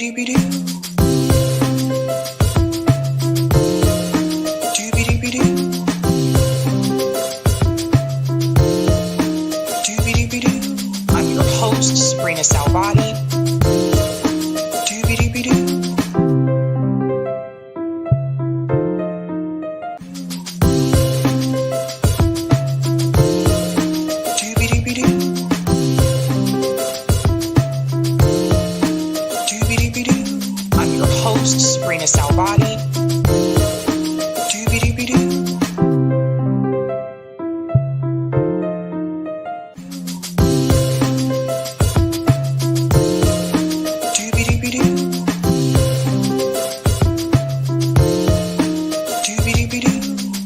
I'm your host, Sabrina Salvati. I'm your host, Sabrina Salvati.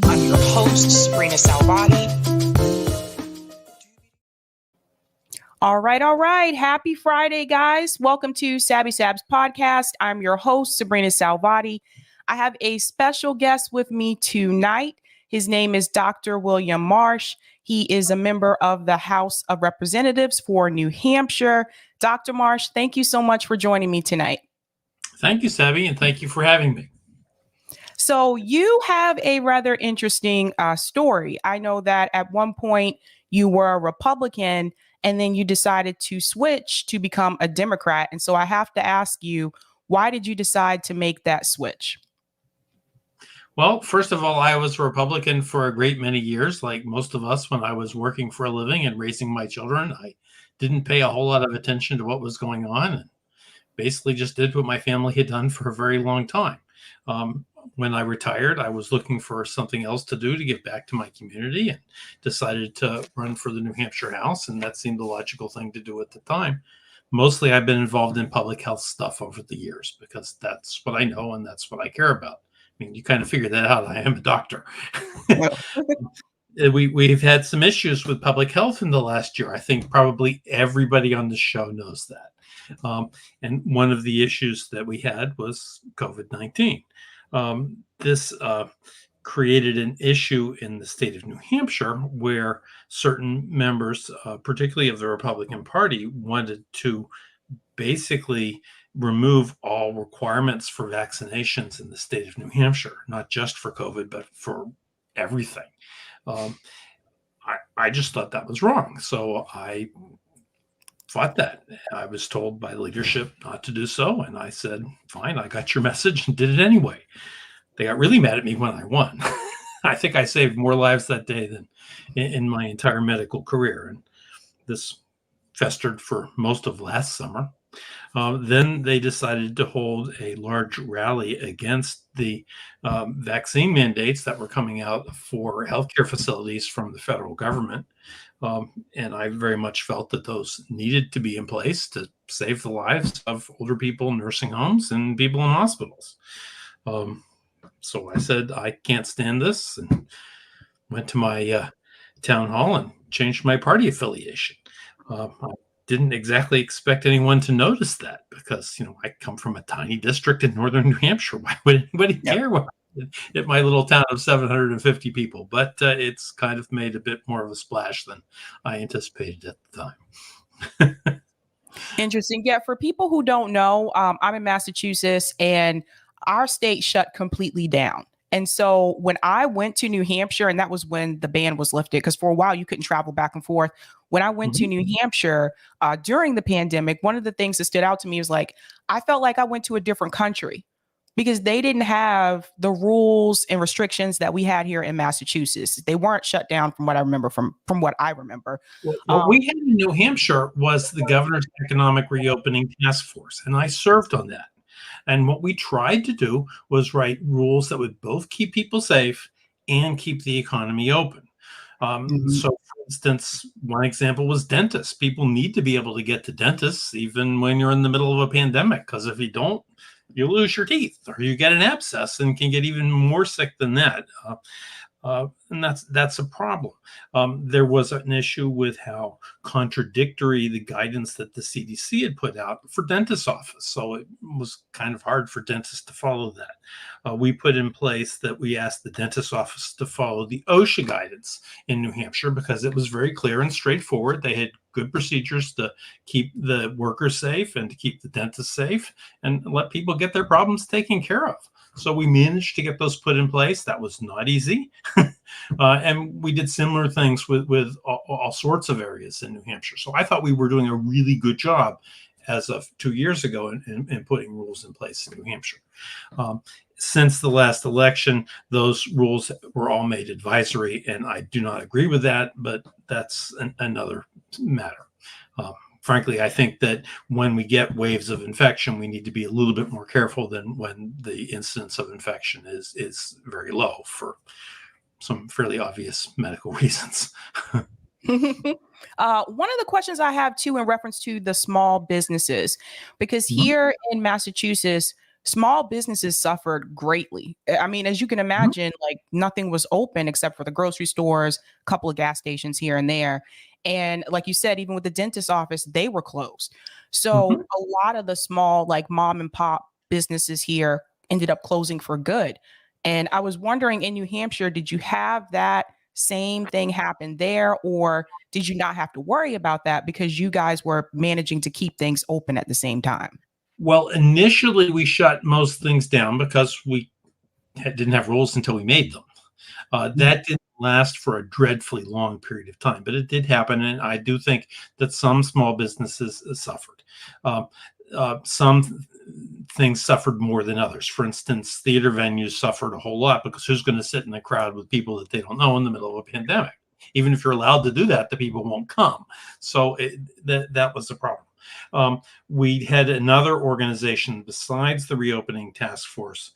I'm your host, Sabrina Salvati. All right. Happy Friday, guys. Welcome to Sabs podcast. I'm your host, Sabrina Salvati. I have a special guest with me tonight. His name is Dr. William Marsh. He is a member of the House of Representatives for New Hampshire. Dr. Marsh, thank you so much for joining me tonight. Thank you, Sabby, and thank you for having me. So you have a rather interesting story. I know that at one point you were a Republican and then you decided to switch to become a Democrat. And so I have to ask you, why did you decide to make that switch? Well, first of all, I was a Republican for a great many years, like most of us when I was working for a living and raising my children. I didn't pay a whole lot of attention to what was going on and basically just did what my family had done for a very long time. When I retired, I was looking for something else to do to give back to my community and decided to run for the New Hampshire House, and that seemed the logical thing to do at the time. Mostly I've been involved in public health stuff over the years because that's what I know and that's what I care about. I mean, you kind of figure that out. I am a doctor. We've had some issues with public health in the last year. I think probably everybody on the show knows that. And one of the issues that we had was COVID-19. This created an issue in the state of New Hampshire where certain members, particularly of the Republican Party, wanted to basically remove all requirements for vaccinations in the state of New Hampshire, not just for COVID, but for everything. I just thought that was wrong. So I fought that. I was told by leadership not to do so. And I said, fine, I got your message and did it anyway. They got really mad at me when I won. I think I saved more lives that day than in my entire medical career. And this festered for most of last summer. Then they decided to hold a large rally against the vaccine mandates that were coming out for healthcare facilities from the federal government. And I very much felt that those needed to be in place to save the lives of older people in nursing homes and people in hospitals. So I said, I can't stand this, and went to my town hall and changed my party affiliation. I didn't exactly expect anyone to notice that because, I come from a tiny district in northern New Hampshire. Why would anybody care what I did at my little town of 750 people? But it's kind of made a bit more of a splash than I anticipated at the time. Interesting. Yeah, for people who don't know, I'm in Massachusetts and our state shut completely down. And so when I went to New Hampshire, and that was when the ban was lifted, because for a while you couldn't travel back and forth. When I went to New Hampshire during the pandemic, one of the things that stood out to me was I felt like I went to a different country because they didn't have the rules and restrictions that we had here in Massachusetts. They weren't shut down from what I remember from what I remember. What we had in New Hampshire was the Governor's Economic Reopening Task Force, and I served on that. And what we tried to do was write rules that would both keep people safe and keep the economy open. So, for instance, one example was dentists. People need to be able to get to dentists even when you're in the middle of a pandemic, because if you don't, you lose your teeth or you get an abscess and can get even more sick than that. And that's a problem. There was an issue with how contradictory the guidance that the CDC had put out for dentist office. So it was kind of hard for dentists to follow that. We put in place that we asked the dentist office to follow the OSHA guidance in New Hampshire because it was very clear and straightforward. They had good procedures to keep the workers safe and to keep the dentists safe and let people get their problems taken care of. So we managed to get those put in place. That was not easy. And we did similar things with all sorts of areas in New Hampshire. So I thought we were doing a really good job as of 2 years ago in putting rules in place in New Hampshire. Since the last election, those rules were all made advisory, and I do not agree with that, but that's another matter. Frankly, I think that when we get waves of infection, we need to be a little bit more careful than when the incidence of infection is very low for some fairly obvious medical reasons. One of the questions I have too, in reference to the small businesses, because here in Massachusetts, small businesses suffered greatly. I mean, as you can imagine, like nothing was open except for the grocery stores, a couple of gas stations here and there. And like you said, even with the dentist office, they were closed. So a lot of the small, like mom and pop businesses here ended up closing for good. And I was wondering, in New Hampshire, did you have that same thing happen there, or did you not have to worry about that because you guys were managing to keep things open at the same time? Well, initially we shut most things down because we didn't have rules until we made them. That didn't last for a dreadfully long period of time, but it did happen, and I do think that some small businesses suffered. Some things suffered more than others. For instance, theater venues suffered a whole lot because who's going to sit in a crowd with people that they don't know in the middle of a pandemic? Even if you're allowed to do that, the people won't come. So that was a problem. We had another organization besides the reopening task force.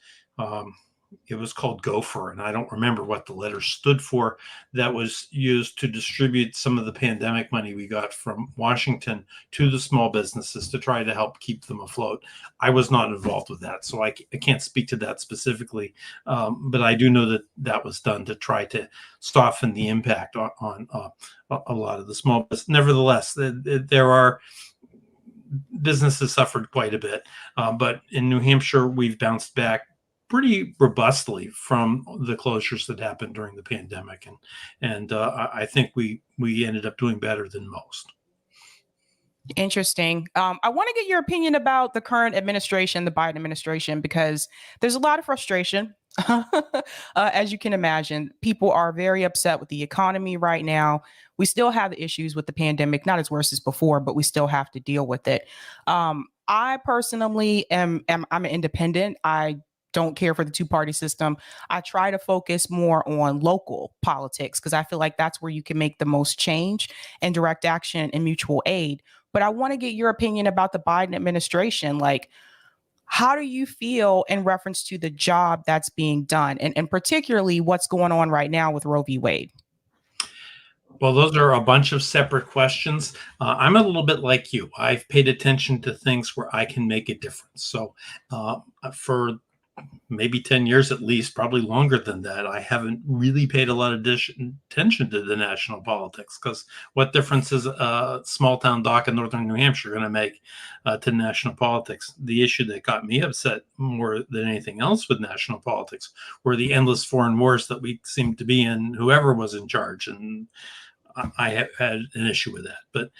It was called Gopher, and I don't remember what the letters stood for, that was used to distribute some of the pandemic money we got from Washington to the small businesses to try to help keep them afloat. I was not involved with that, so I can't speak to that specifically, but I do know that that was done to try to soften the impact on a lot of the small business. Nevertheless, there are businesses suffered quite a bit, but in New Hampshire, we've bounced back pretty robustly from the closures that happened during the pandemic, and I think we ended up doing better than most. Interesting. I want to get your opinion about the current administration, the Biden administration, because there's a lot of frustration. As you can imagine, people are very upset with the economy right now. We still have issues with the pandemic, not as worse as before, but we still have to deal with it. I personally am I'm an independent. I don't care for the two-party system. I try to focus more on local politics because I feel like that's where you can make the most change and direct action and mutual aid. But I want to get your opinion about the Biden administration. Like, how do you feel in reference to the job that's being done, and particularly what's going on right now with Roe v. Wade? Well, those are a bunch of separate questions. I'm a little bit like you. I've paid attention to things where I can make a difference. So for maybe 10 years at least, probably longer than that, I haven't really paid a lot of attention to the national politics, because what difference is a small town doc in northern New Hampshire going to make to national politics? The issue that got me upset more than anything else with national politics were the endless foreign wars that we seemed to be in, whoever was in charge. And I have had an issue with that. But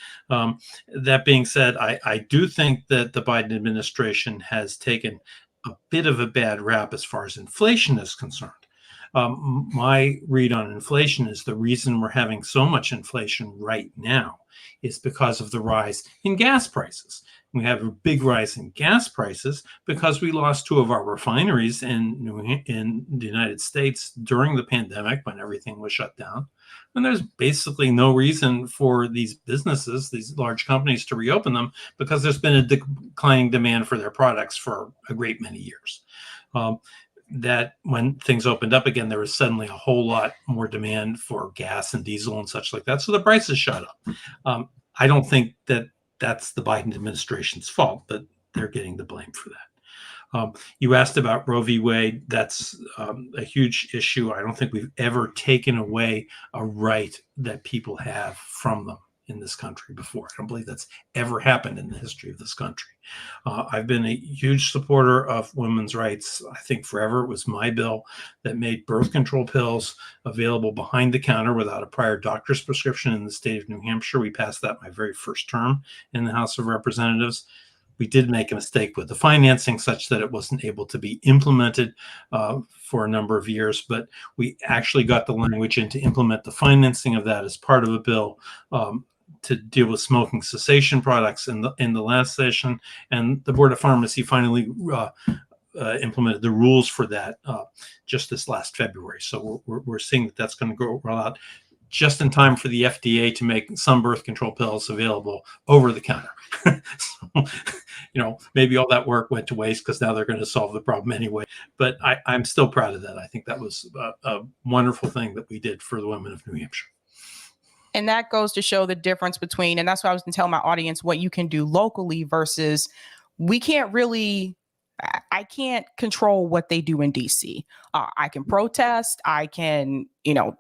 that being said, I do think that the Biden administration has taken a bit of a bad rap as far as inflation is concerned. My read on inflation is the reason we're having so much inflation right now is because of the rise in gas prices. We have a big rise in gas prices because we lost two of our refineries in the United States during the pandemic when everything was shut down. And there's basically no reason for these businesses, these large companies, to reopen them because there's been a declining demand for their products for a great many years. That when things opened up again, there was suddenly a whole lot more demand for gas and diesel and such like that. So the prices shot up. I don't think that that's the Biden administration's fault, but they're getting the blame for that. You asked about Roe v. Wade. That's a huge issue. I don't think we've ever taken away a right that people have from them in this country before. I don't believe that's ever happened in the history of this country. I've been a huge supporter of women's rights. I think forever it was my bill that made birth control pills available behind the counter without a prior doctor's prescription in the state of New Hampshire. We passed that my very first term in the House of Representatives. We did make a mistake with the financing such that it wasn't able to be implemented for a number of years, but we actually got the language in to implement the financing of that as part of a bill to deal with smoking cessation products in the last session. And the Board of Pharmacy finally implemented the rules for that just this last February. So we're seeing that that's going to roll out just in time for the FDA to make some birth control pills available over the counter. So, maybe all that work went to waste because now they're going to solve the problem anyway. But I'm still proud of that. I think that was a wonderful thing that we did for the women of New Hampshire. And that goes to show the difference between, and that's why I was going to tell my audience what you can do locally versus we can't really, I can't control what they do in DC. I can protest, I can,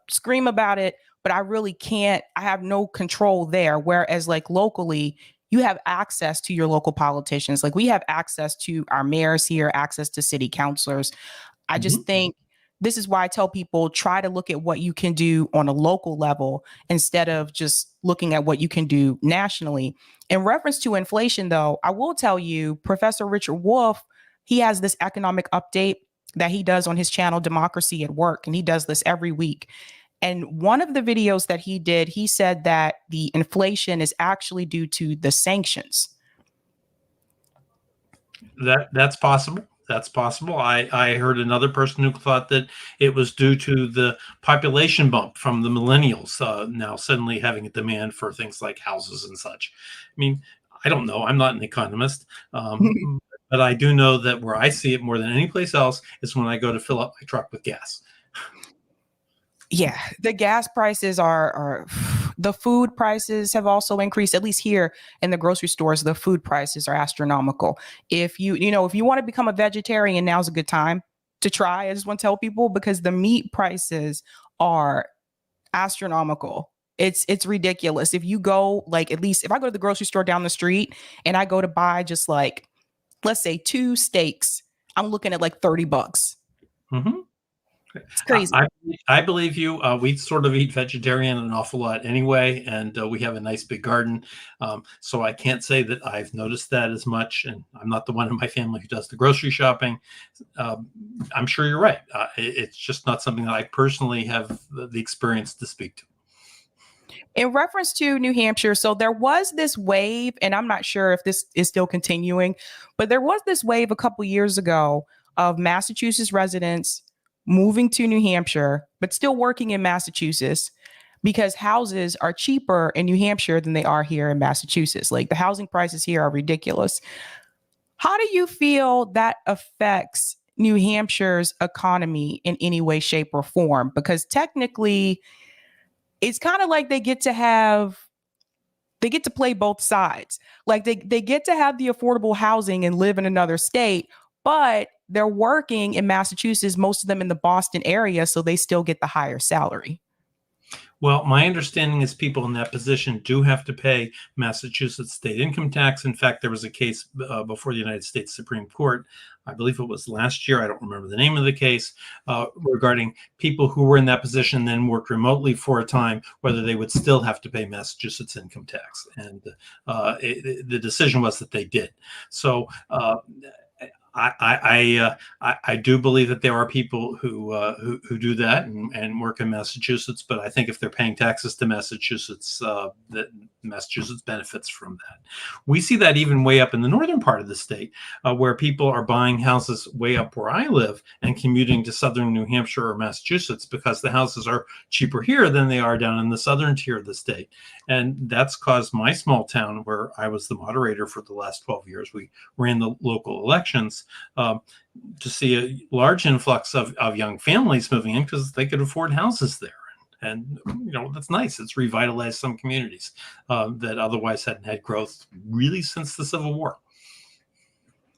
scream about it, but I really can't, I have no control there. Whereas like locally, you have access to your local politicians. Like we have access to our mayors here, access to city councilors. I just think this is why I tell people try to look at what you can do on a local level instead of just looking at what you can do nationally. In reference to inflation, though, I will tell you, Professor Richard Wolff, he has this economic update that he does on his channel, Democracy at Work, and he does this every week. And one of the videos that he did, he said that the inflation is actually due to the sanctions. That's possible. That's possible. I heard another person who thought that it was due to the population bump from the millennials now suddenly having a demand for things like houses and such. I mean, I don't know. I'm not an economist. But I do know that where I see it more than any place else is when I go to fill up my truck with gas. Yeah, the gas prices are the food prices have also increased, at least here in the grocery stores. The food prices are astronomical. If you want to become a vegetarian, now's a good time to try. I just want to tell people because the meat prices are astronomical. It's ridiculous. If you go, like, at least if I go to the grocery store down the street and I go to buy just like, let's say 2 steaks, I'm looking at like $30. Mm-hmm. It's crazy. I believe you. We sort of eat vegetarian an awful lot anyway, and we have a nice big garden. So I can't say that I've noticed that as much, and I'm not the one in my family who does the grocery shopping. I'm sure you're right. It's just not something that I personally have the experience to speak to. In reference to New Hampshire, so there was this wave, and I'm not sure if this is still continuing, but there was this wave a couple years ago of Massachusetts residents moving to New Hampshire, but still working in Massachusetts because houses are cheaper in New Hampshire than they are here in Massachusetts. Like the housing prices here are ridiculous. How do you feel that affects New Hampshire's economy in any way, shape, or form? Because technically, it's kind of like they get to play both sides. Like they get to have the affordable housing and live in another state, but they're working in Massachusetts, most of them in the Boston area, so they still get the higher salary. Well, my understanding is people in that position do have to pay Massachusetts state income tax. In fact, there was a case before the United States Supreme Court, I believe it was last year, I don't remember the name of the case, regarding people who were in that position then worked remotely for a time, whether they would still have to pay Massachusetts income tax. And the decision was that they did. So I do believe that there are people who do that and work in Massachusetts, but I think if they're paying taxes to Massachusetts, that Massachusetts benefits from that. We see that even way up in the northern part of the state, where people are buying houses way up where I live and commuting to southern New Hampshire or Massachusetts because the houses are cheaper here than they are down in the southern tier of the state. And that's caused my small town, where I was the moderator for the last 12 years, we ran the local elections, to see a large influx of young families moving in because they could afford houses there. And that's nice. It's revitalized some communities that otherwise hadn't had growth really since the Civil War.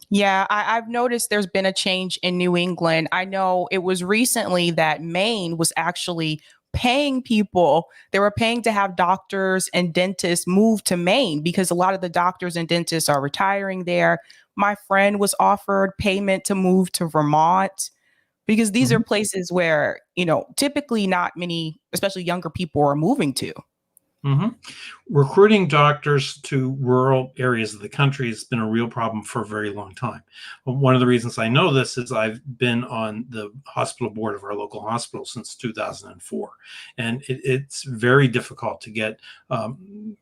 Yeah, I've noticed there's been a change in New England. I know it was recently that Maine was actually paying people, they were paying to have doctors and dentists move to Maine because a lot of the doctors and dentists are retiring there. My friend was offered payment to move to Vermont because these are Mhm. places where, typically not many, especially younger people, are moving to. Mhm. Recruiting doctors to rural areas of the country has been a real problem for a very long time. One of the reasons I know this is I've been on the hospital board of our local hospital since 2004, and it's very difficult to get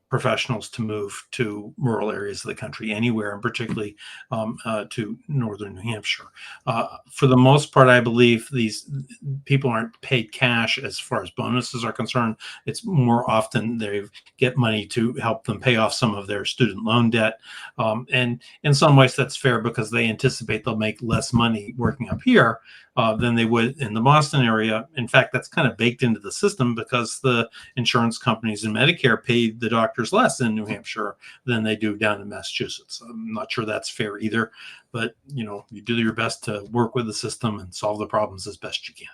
professionals to move to rural areas of the country anywhere, and particularly to northern New Hampshire. For the most part, I believe these people aren't paid cash as far as bonuses are concerned. It's more often they get money to help them pay off some of their student loan debt. And in some ways, that's fair because they anticipate they'll make less money working up here than they would in the Boston area. In fact, that's kind of baked into the system because the insurance companies and Medicare pay the doctors less in New Hampshire than they do down in Massachusetts. I'm not sure that's fair either, but you do your best to work with the system and solve the problems as best you can.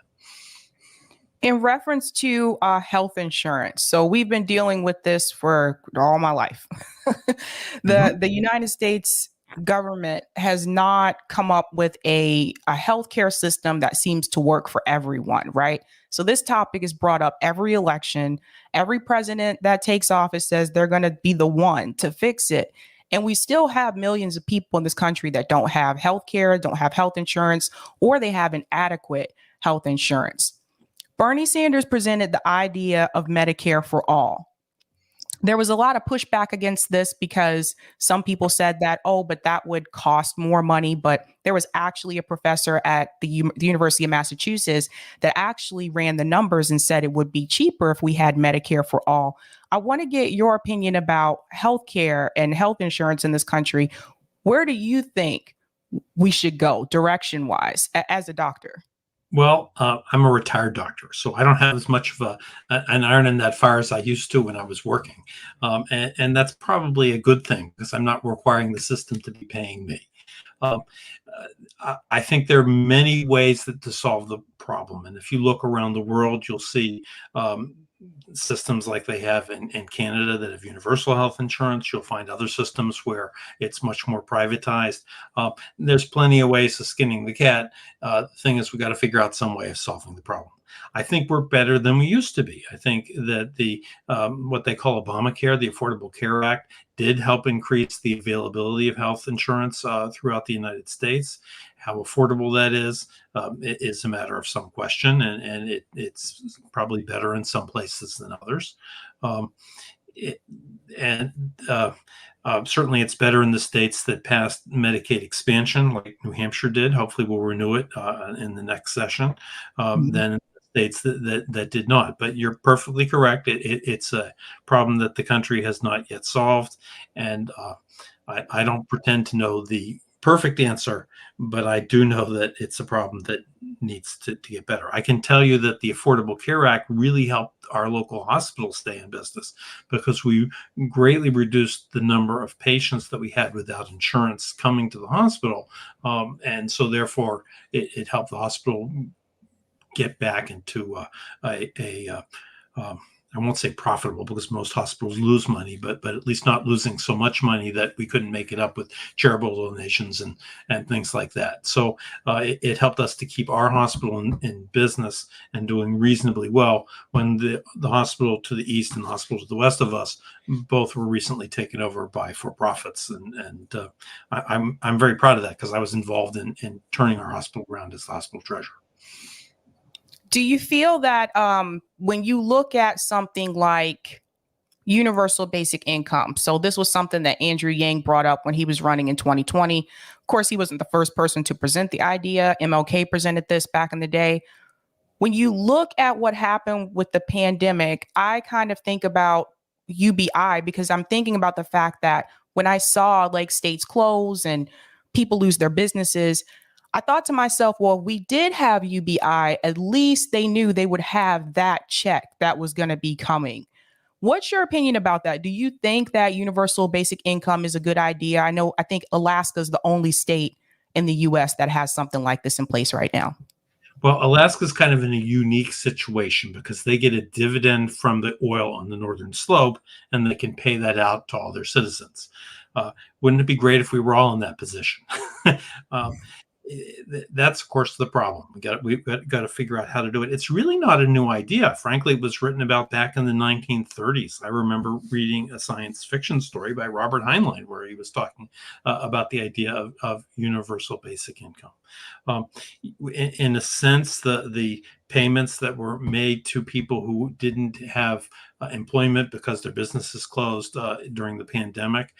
In reference to health insurance, so we've been dealing with this for all my life. The United States government has not come up with a healthcare system that seems to work for everyone, right? So this topic is brought up every election. Every president that takes office says they're going to be the one to fix it. And we still have millions of people in this country that don't have health care, don't have health insurance, or they have inadequate health insurance. Bernie Sanders presented the idea of Medicare for all. There was a lot of pushback against this because some people said that, oh, but that would cost more money. But there was actually a professor at the University of Massachusetts that actually ran the numbers and said it would be cheaper if we had Medicare for all. I want to get your opinion about healthcare and health insurance in this country. Where do you think we should go direction wise as a doctor? Well, I'm a retired doctor, so I don't have as much of an iron in that fire as I used to when I was working, and that's probably a good thing because I'm not requiring the system to be paying me. Um, I think there are many ways to solve the problem, and if you look around the world, you'll see um, systems like they have in Canada that have universal health insurance. You'll find other systems where it's much more privatized. There's plenty of ways of skinning the cat. The thing is, we got to figure out some way of solving the problem. I think we're better than we used to be. I think that the what they call Obamacare, the Affordable Care Act, did help increase the availability of health insurance throughout the United States. How affordable that is a matter of some question, and it's probably better in some places than others. Um, it, and Certainly, it's better in the states that passed Medicaid expansion, like New Hampshire did. Hopefully, we'll renew it in the next session. Than in the states that did not. But you're perfectly correct. It's a problem that the country has not yet solved, and I don't pretend to know the perfect answer, but I do know that it's a problem that needs to get better. I can tell you that the Affordable Care Act really helped our local hospitals stay in business because we greatly reduced the number of patients that we had without insurance coming to the hospital. And so, therefore, it helped the hospital get back into a I won't say profitable because most hospitals lose money, but at least not losing so much money that we couldn't make it up with charitable donations and things like that. So it helped us to keep our hospital in business and doing reasonably well when the hospital to the east and the hospital to the west of us both were recently taken over by for-profits. And I'm very proud of that because I was involved in turning our hospital around as the hospital treasurer. Do you feel that when you look at something like universal basic income, so this was something that Andrew Yang brought up when he was running in 2020. Of course, he wasn't the first person to present the idea. MLK presented this back in the day. When you look at what happened with the pandemic, I kind of think about UBI because I'm thinking about the fact that when I saw like states close and people lose their businesses, I thought to myself, well, if we did have UBI, at least they knew they would have that check that was going to be coming. What's your opinion about that? Do you think that universal basic income is a good idea? I think Alaska is the only state in the US that has something like this in place right now? Well, Alaska's kind of in a unique situation because they get a dividend from the oil on the northern slope, and they can pay that out to all their citizens. Uh, wouldn't it be great if we were all in that position? um, that's of course the problem. We've got to figure out how to do it. It's really not a new idea. Frankly, it was written about back in the 1930s. I remember reading a science fiction story by Robert Heinlein where he was talking about the idea of universal basic income. Um, in a sense, the payments that were made to people who didn't have employment because their businesses closed during the pandemic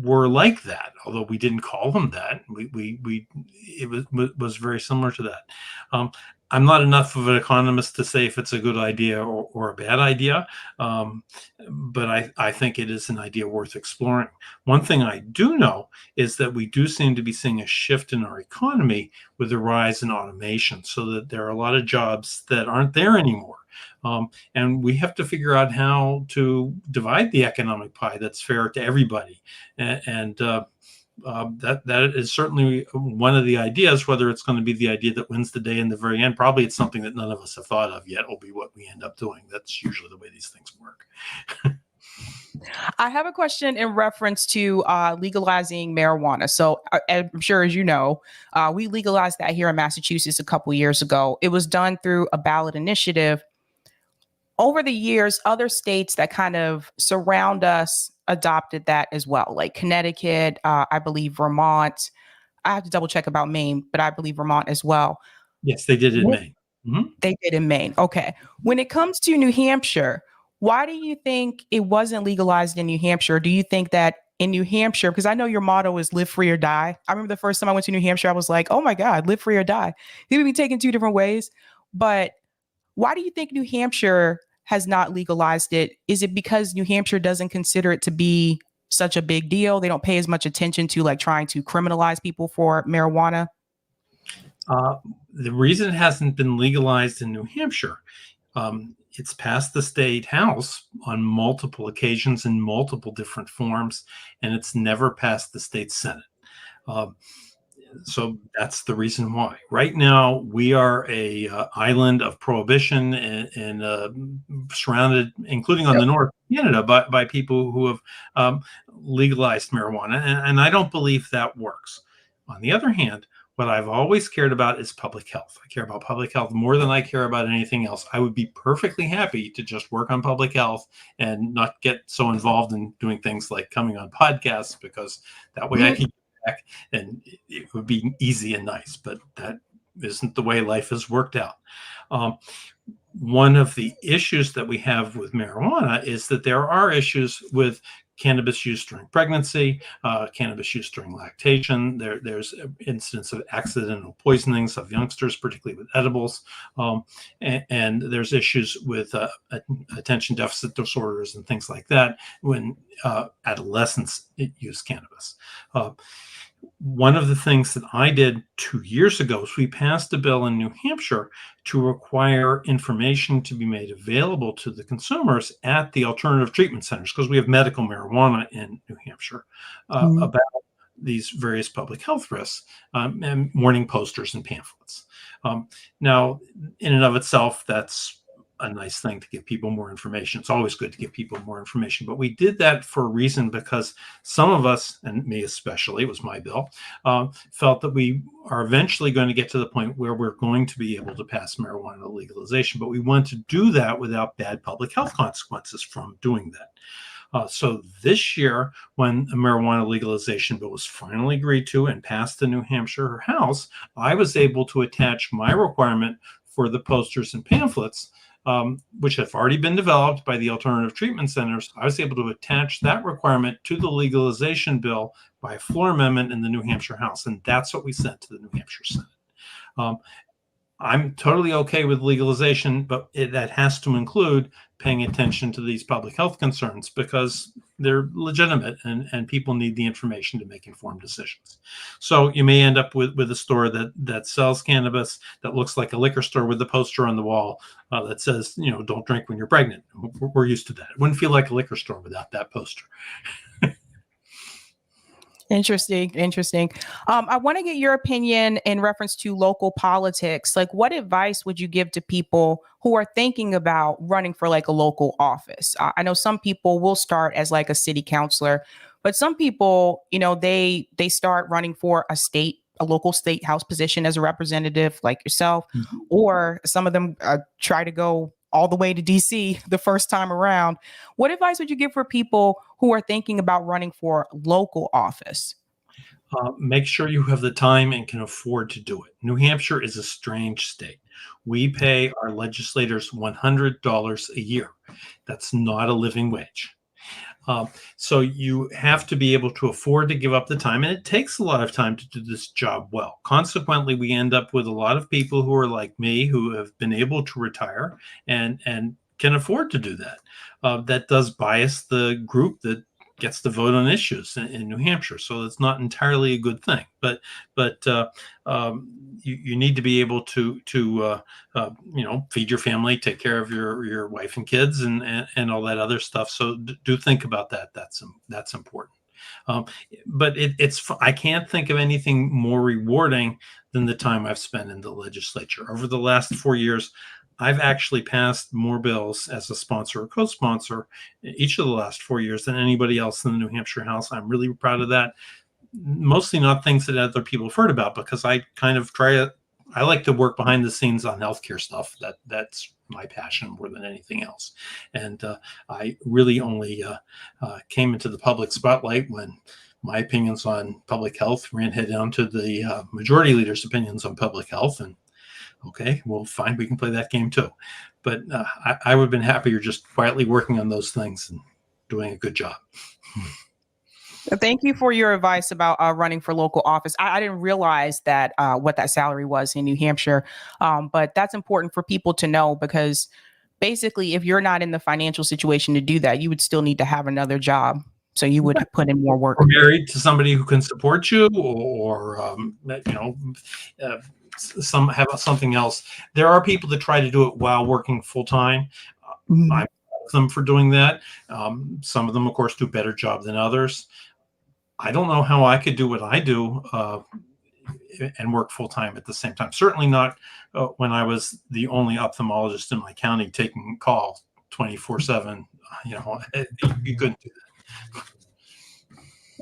were like that, although we didn't call them that. It was very similar to that. I'm not enough of an economist to say if it's a good idea or a bad idea, but I think it is an idea worth exploring. One thing I do know is that we do seem to be seeing a shift in our economy with the rise in automation, so that there are a lot of jobs that aren't there anymore. And we have to figure out how to divide the economic pie that's fair to everybody. And that is certainly one of the ideas. Whether it's going to be the idea that wins the day in the very end, probably it's something that none of us have thought of yet, will be what we end up doing. That's usually the way these things work. I have a question in reference to legalizing marijuana. So I'm sure, as you know, we legalized that here in Massachusetts a couple years ago. It was done through a ballot initiative. Over the years, other states that kind of surround us adopted that as well, like Connecticut, I believe Vermont. I have to double check about Maine, but I believe Vermont as well. Yes, they did in Maine. Mm-hmm. They did in Maine. Okay. When it comes to New Hampshire, why do you think it wasn't legalized in New Hampshire? Do you think that in New Hampshire, because I know your motto is live free or die. I remember the first time I went to New Hampshire, I was like, oh my God, live free or die. It would be taken two different ways. But why do you think New Hampshire has not legalized it? Is it because New Hampshire doesn't consider it to be such a big deal? They don't pay as much attention to like trying to criminalize people for marijuana? The reason it hasn't been legalized in New Hampshire, it's passed the state house on multiple occasions in multiple different forms, and it's never passed the state senate. So that's the reason why. Right now, we are a island of prohibition and surrounded, including on the north of Canada, by people who have legalized marijuana, and I don't believe that works. On the other hand, what I've always cared about is public health. I care about public health more than I care about anything else. I would be perfectly happy to just work on public health and not get so involved in doing things like coming on podcasts, because that way I can back and it would be easy and nice, but that isn't the way life has worked out. One of the issues that we have with marijuana is that there are issues with cannabis use during pregnancy, cannabis use during lactation. There's incidents of accidental poisonings of youngsters, particularly with edibles. And there's issues with attention deficit disorders and things like that when adolescents use cannabis. One of the things that I did 2 years ago is we passed a bill in New Hampshire to require information to be made available to the consumers at the alternative treatment centers, because we have medical marijuana in New Hampshire, about these various public health risks, and warning posters and pamphlets. Now, in and of itself, that's a nice thing to give people more information. It's always good to give people more information, but we did that for a reason, because some of us, and me especially, it was my bill, felt that we are eventually going to get to the point where we're going to be able to pass marijuana legalization, but we want to do that without bad public health consequences from doing that. So this year, when a marijuana legalization bill was finally agreed to and passed the New Hampshire House, I was able to attach my requirement for the posters and pamphlets, which have already been developed by the alternative treatment centers. I was able to attach that requirement to the legalization bill by a floor amendment in the New Hampshire House, and that's what we sent to the New Hampshire Senate. I'm totally okay with legalization, but that has to include paying attention to these public health concerns, because they're legitimate and people need the information to make informed decisions. So you may end up with a store that sells cannabis that looks like a liquor store with a poster on the wall that says, don't drink when you're pregnant. We're used to that. It wouldn't feel like a liquor store without that poster. Interesting. I want to get your opinion in reference to local politics. Like, what advice would you give to people who are thinking about running for like a local office? I know some people will start as like a city councilor, but some people, they start running for a local state house position as a representative, like yourself, or some of them try to go all the way to DC the first time around. What advice would you give for people who are thinking about running for local office? Make sure you have the time and can afford to do it. New Hampshire is a strange state. We pay our legislators $100 a year. That's not a living wage. So you have to be able to afford to give up the time, and it takes a lot of time to do this job well. Consequently, we end up with a lot of people who are like me, who have been able to retire and can afford to do that. That does bias the group that gets to vote on issues in New Hampshire, so it's not entirely a good thing. But you need to be able to feed your family, take care of your wife and kids, and all that other stuff. So do think about that. That's important. But I can't think of anything more rewarding than the time I've spent in the legislature. Over the last 4 years, I've actually passed more bills as a sponsor or co-sponsor each of the last 4 years than anybody else in the New Hampshire House. I'm really proud of that. Mostly not things that other people have heard about, because I kind of I like to work behind the scenes on healthcare stuff. That's my passion more than anything else. And I really only came into the public spotlight when my opinions on public health ran head down to the majority leader's opinions on public health. And okay, well, fine, we can play that game too. But I would have been happier just quietly working on those things and doing a good job. Thank you for your advice about running for local office. I didn't realize that what that salary was in New Hampshire, but that's important for people to know, because basically, if you're not in the financial situation to do that, you would still need to have another job. So you would put in more work. Or married to somebody who can support you, or some have something else. There are people that try to do it while working full time. I'm proud of them for doing that. Some of them, of course, do a better job than others. I don't know how I could do what I do and work full time at the same time. Certainly not when I was the only ophthalmologist in my county taking calls 24/7. You couldn't do that.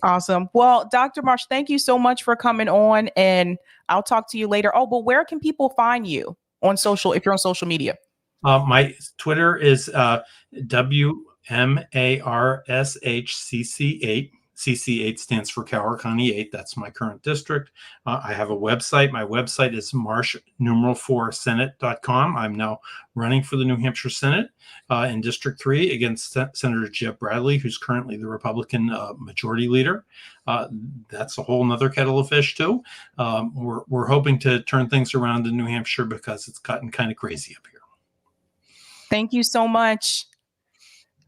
Awesome. Well, Dr. Marsh, thank you so much for coming on, and I'll talk to you later. Oh, but where can people find you on social, if you're on social media? My Twitter is WMARSHCC8. CC8 stands for Coward County 8. That's my current district. I have a website. My website is marsh4senate.com. I'm now running for the New Hampshire Senate in District 3 against Senator Jeb Bradley, who's currently the Republican majority leader. That's a whole nother kettle of fish, too. We're hoping to turn things around in New Hampshire because it's gotten kind of crazy up here. Thank you so much.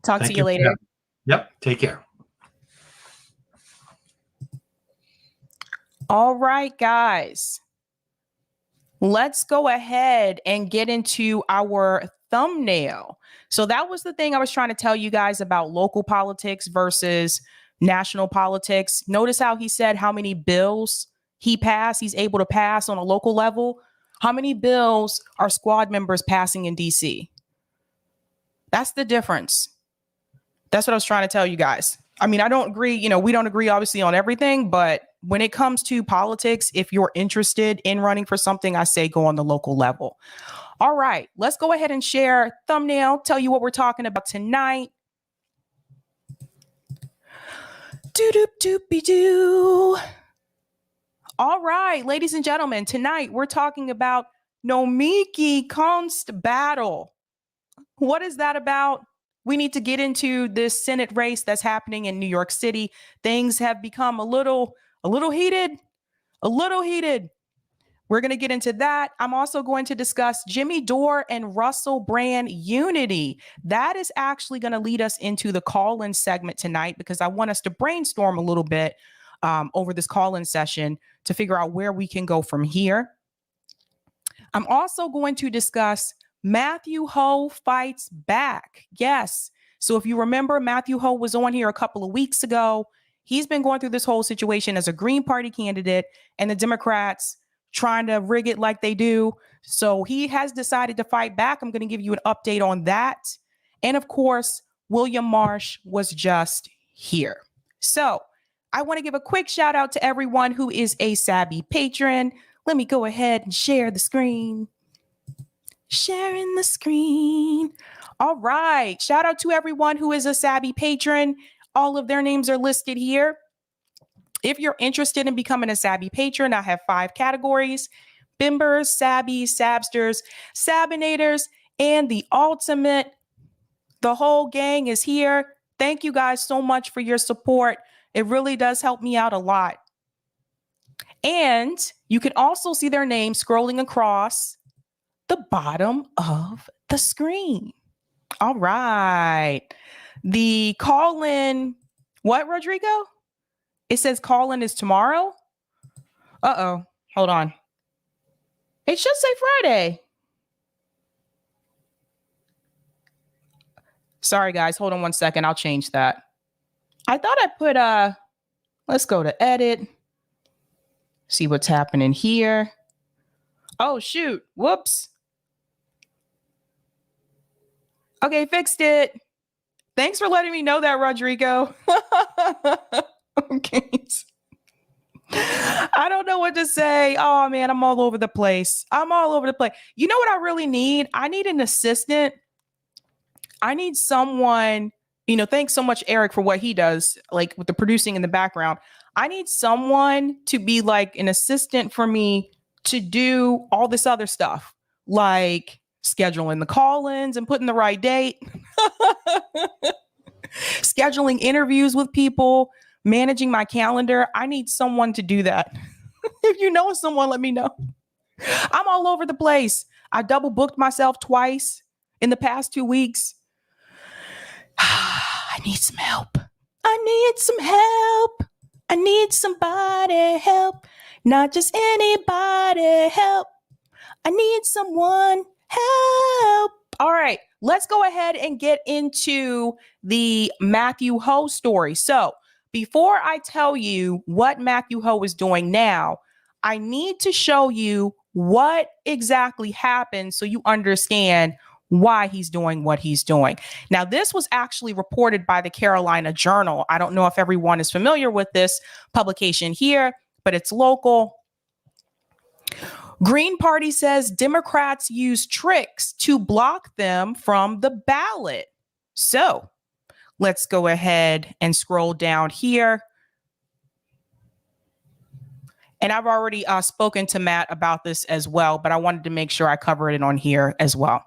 Talk to you later. Yep. Take care. All right, guys, let's go ahead and get into our thumbnail. So that was the thing I was trying to tell you guys about local politics versus national politics. Notice how he said how many bills he's able to pass on a local level. How many bills are squad members passing in DC? That's the difference. That's what I was trying to tell you guys. I mean, I don't agree, we don't agree obviously on everything, but when it comes to politics, if you're interested in running for something, I say go on the local level. All right, let's go ahead and share thumbnail, tell you what we're talking about tonight. Doo-doop-doopy-doo. All right, ladies and gentlemen, tonight we're talking about Nomiki Konst battle. What is that about? We need to get into this Senate race that's happening in New York City. Things have become a little heated. We're going to get into that. I'm also going to discuss Jimmy Dore and Russell Brand unity. That is actually going to lead us into the call-in segment tonight, because I want us to brainstorm a little bit over this call-in session to figure out where we can go from here. I'm also going to discuss Matthew Ho fights back. Yes. So if you remember, Matthew Ho was on here a couple of weeks ago. He's been going through this whole situation as a Green Party candidate and the Democrats trying to rig it like they do. So he has decided to fight back. I'm going to give you an update on that. And of course, William Marsh was just here. So I want to give a quick shout out to everyone who is a Sabby patron. Let me go ahead and share the screen. Sharing the screen. All right. Shout out to everyone who is a Sabby patron. All of their names are listed here. If you're interested in becoming a Sabby patron, I have 5 categories: Bimbers, Sabbies, Sabsters, Sabinators, and the ultimate. The whole gang is here. Thank you guys so much for your support. It really does help me out a lot. And you can also see their names scrolling across the bottom of the screen. All right. The call-in, what, Rodrigo? It says call-in is tomorrow. Uh-oh. Hold on. It should say Friday. Sorry, guys. Hold on one second. I'll change that. I thought I put, let's go to edit. See what's happening here. Oh, shoot. Whoops. Okay, fixed it. Thanks for letting me know that, Rodrigo. Okay. I don't know what to say. Oh, man, I'm all over the place. You know what I really need? I need an assistant. I need someone, thanks so much, Eric, for what he does, like with the producing in the background. I need someone to be like an assistant for me to do all this other stuff, like scheduling the call-ins and putting the right date, scheduling interviews with people, managing my calendar. I need someone to do that. If you know someone, let me know. I'm all over the place. I double booked myself twice in the past 2 weeks. I need some help. I need somebody help. Not just anybody help. I need someone help. All right, let's go ahead and get into the Matthew Ho story. So before I tell you what Matthew Ho is doing now, I need to show you what exactly happened so you understand why he's doing what he's doing. Now, this was actually reported by the Carolina Journal. I don't know if everyone is familiar with this publication here, but it's local. Green Party says Democrats use tricks to block them from the ballot. So let's go ahead and scroll down here. And I've already spoken to Matt about this as well, but I wanted to make sure I cover it on here as well.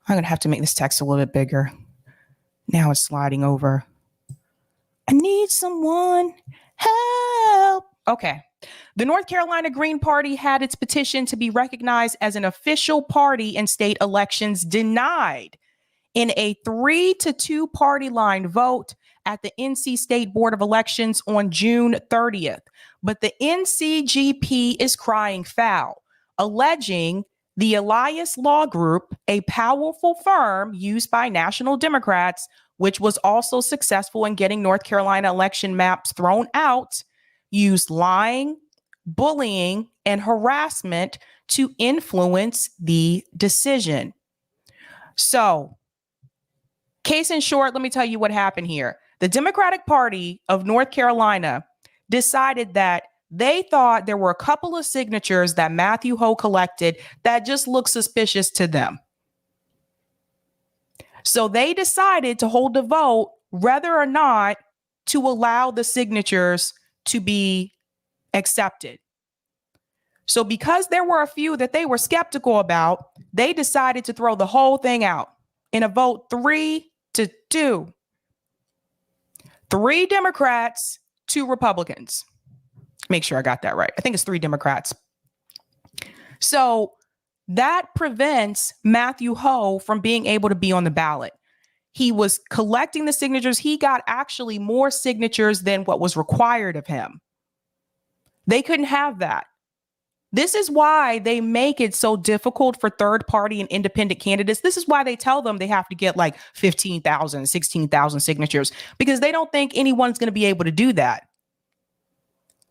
I'm going to have to make this text a little bit bigger. Now it's sliding over. I need someone help. Okay. The North Carolina Green Party had its petition to be recognized as an official party in state elections denied in a 3-2 party line vote at the NC State Board of Elections on June 30th. But the NCGP is crying foul, alleging the Elias Law Group, a powerful firm used by national Democrats, which was also successful in getting North Carolina election maps thrown out, used lying, bullying, and harassment to influence the decision. So, case in short, let me tell you what happened here. The Democratic Party of North Carolina decided that they thought there were a couple of signatures that Matthew Ho collected that just looked suspicious to them. So they decided to hold a vote whether or not to allow the signatures to be accepted. So because there were a few that they were skeptical about, they decided to throw the whole thing out in a vote 3-2. 3 Democrats, 2 Republicans. Make sure I got that right. I think it's 3 Democrats. So that prevents Matthew Ho from being able to be on the ballot. He was collecting the signatures. He got actually more signatures than what was required of him. They couldn't have that. This is why they make it so difficult for third party and independent candidates. This is why they tell them they have to get like 15,000, 16,000 signatures, because they don't think anyone's going to be able to do that.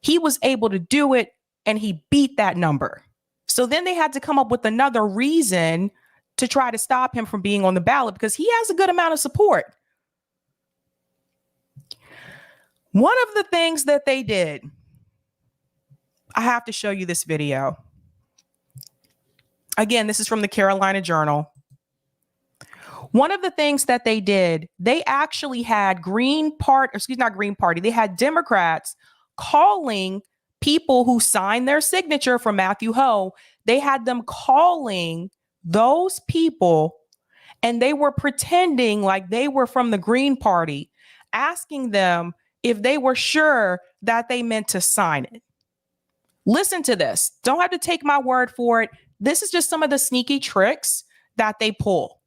He was able to do it and he beat that number. So then they had to come up with another reason to try to stop him from being on the ballot because he has a good amount of support. One of the things that they did, I have to show you this video. Again, this is from the Carolina Journal. One of the things that they did, they actually had they had Democrats calling people who signed their signature for Matthew Hoh. They had them calling those people and they were pretending like they were from the Green Party, asking them if they were sure that they meant to sign it. Listen to this. Don't have to take my word for it. This is just some of the sneaky tricks that they pull.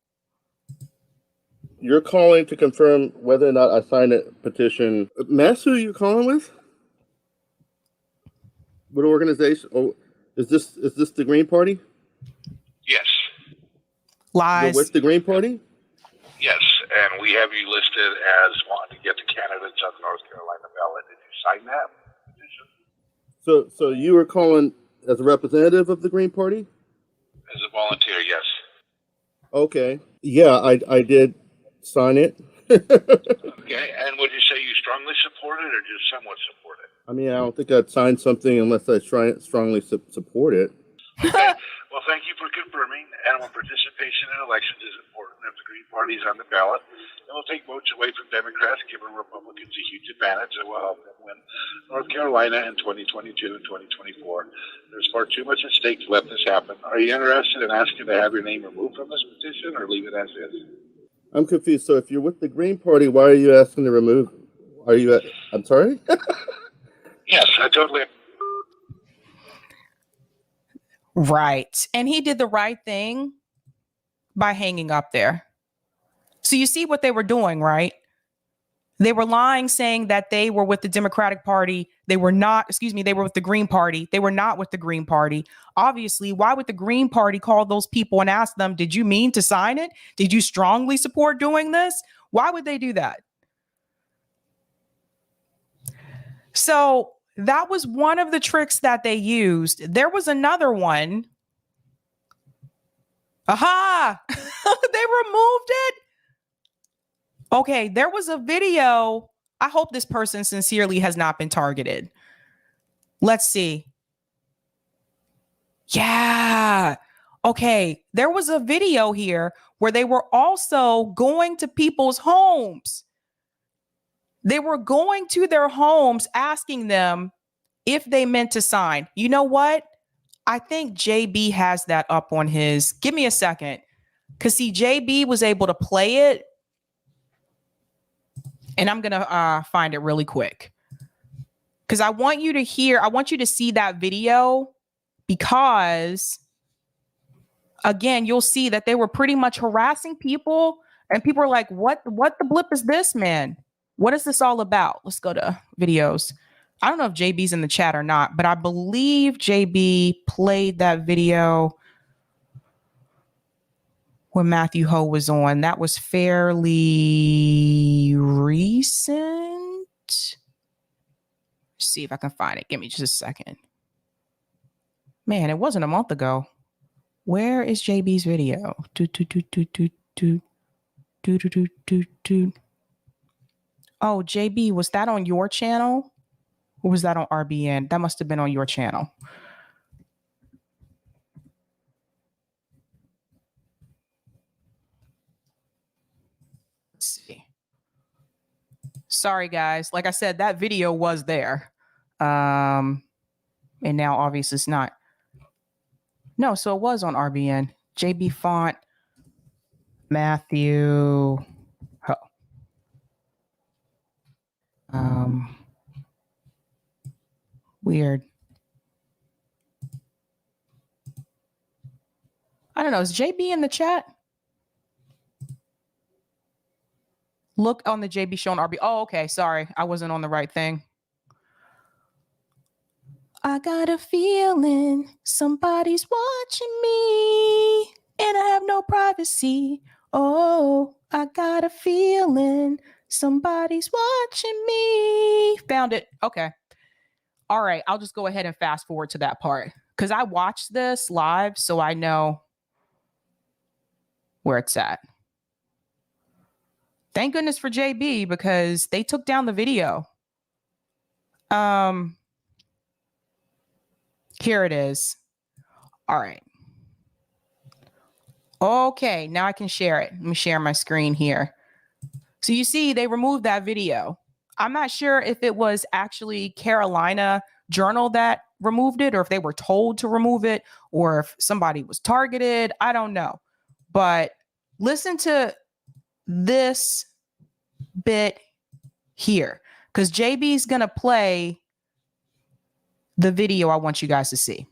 You're calling to confirm whether or not I signed a petition. Mass, who are you calling with? What organization? Oh, is this the Green Party? Yes. Lies. You're with the Green Party? Yes, and we have you listed as wanting to get the candidates on the North Carolina ballot. Did you sign that petition? So you were calling as a representative of the Green Party? As a volunteer, yes. Okay. Yeah, I did sign it. Okay, and would you say you strongly support it or just somewhat support it? I mean, I don't think I'd sign something unless I strongly support it. Okay. Well, thank you for confirming. Animal participation in elections is important. If the Green Party is on the ballot, it will take votes away from Democrats, giving Republicans a huge advantage that will help them win North Carolina in 2022 and 2024. There's far too much at stake to let this happen. Are you interested in asking to have your name removed from this petition or leave it as is? I'm confused. So if you're with the Green Party, why are you asking to remove? I'm sorry? Yes, I totally. Right. And he did the right thing by hanging up there. So you see what they were doing, right? They were lying, saying that they were with the Democratic Party. They were not, they were with the Green Party. They were not with the Green Party. Obviously, why would the Green Party call those people and ask them, did you mean to sign it? Did you strongly support doing this? Why would they do that? So that was one of the tricks that they used. There was another one. Aha! They removed it. Okay, there was a video. I hope this person sincerely has not been targeted. Let's see. Yeah. Okay, there was a video here where they were also going to people's homes. They were going to their homes asking them if they meant to sign. You know what? I think JB has that up on his. Give me a second. Because see, JB was able to play it. And I'm going to find it really quick. Because I want you to see that video. Because, again, you'll see that they were pretty much harassing people. And people are like, what the blip is this, man? What is this all about? Let's go to videos. I don't know if JB's in the chat or not, but I believe JB played that video when Matthew Hoh was on. That was fairly recent. Let's see if I can find it. Give me just a second. Man, it wasn't a month ago. Where is JB's video? Oh, JB, was that on your channel? Or was that on RBN? That must have been on your channel. Let's see. Sorry, guys. Like I said, that video was there. And now obviously it's not. No, so it was on RBN. JB Font, Matthew Hoh. Weird. I don't know. Is JB in the chat? Look on the JB show on RB. Oh, okay. Sorry. I wasn't on the right thing. I got a feeling somebody's watching me and I have no privacy. Oh, I got a feeling somebody's watching me. Found it. Okay. All right. I'll just go ahead and fast forward to that part because I watched this live, so I know where it's at. Thank goodness for JB because they took down the video. Here it is. All right. Okay, now I can share it. Let me share my screen here. So you see, they removed that video. I'm not sure if it was actually Carolina Journal that removed it or if they were told to remove it or if somebody was targeted. I don't know. But listen to this bit here because JB's going to play the video I want you guys to see.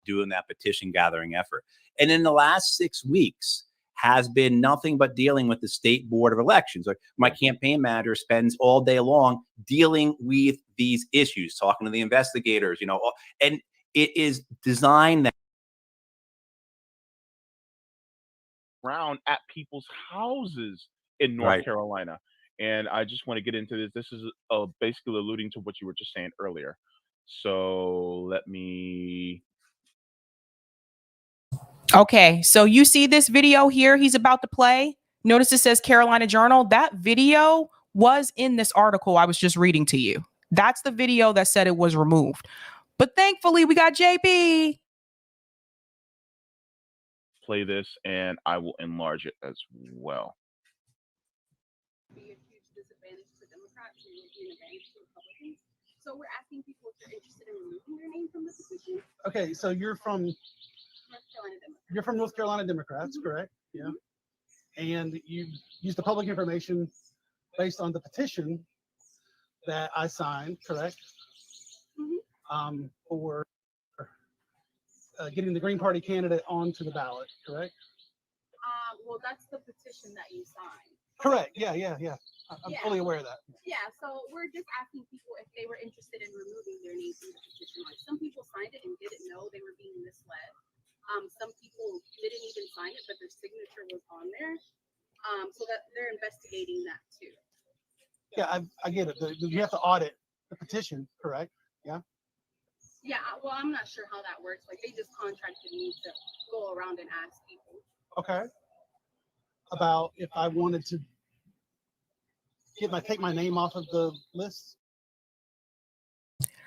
Doing that petition gathering effort. And in the last 6 weeks has been nothing but dealing with the state board of elections. Like my campaign manager spends all day long dealing with these issues, talking to the investigators, you know, and it is designed that around at people's houses in North Carolina. And I just want to get into this. This is basically alluding to what you were just saying earlier. So let me. Okay, so you see this video here he's about to play. Notice it says Carolina Journal. That video was in this article I was just reading to you. That's the video that said it was removed. But thankfully, we got JB. Play this, and I will enlarge it as well. Be a huge disadvantage to Democrats and would be an advantage to Republicans. So we're asking people if they're interested in removing their name from the petition. Okay, so you're from North Carolina Democrats. You're from North Carolina Democrats, correct? Yeah. And you used the public information based on the petition that I signed, correct? For getting the Green Party candidate onto the ballot, correct? Well, that's the petition that you signed. Correct. Yeah. I'm fully aware of that. Yeah, so we're just asking people if they were interested in removing their name from the petition. Like some people signed it and didn't know they were being misled. Some people didn't even sign it, but their signature was on there. So that they're investigating that too. Yeah, I get it. You have to audit the petition, correct? Yeah. Yeah, well, I'm not sure how that works. Like they just contracted me to go around and ask people. Okay. About if I wanted to take my name off of the list.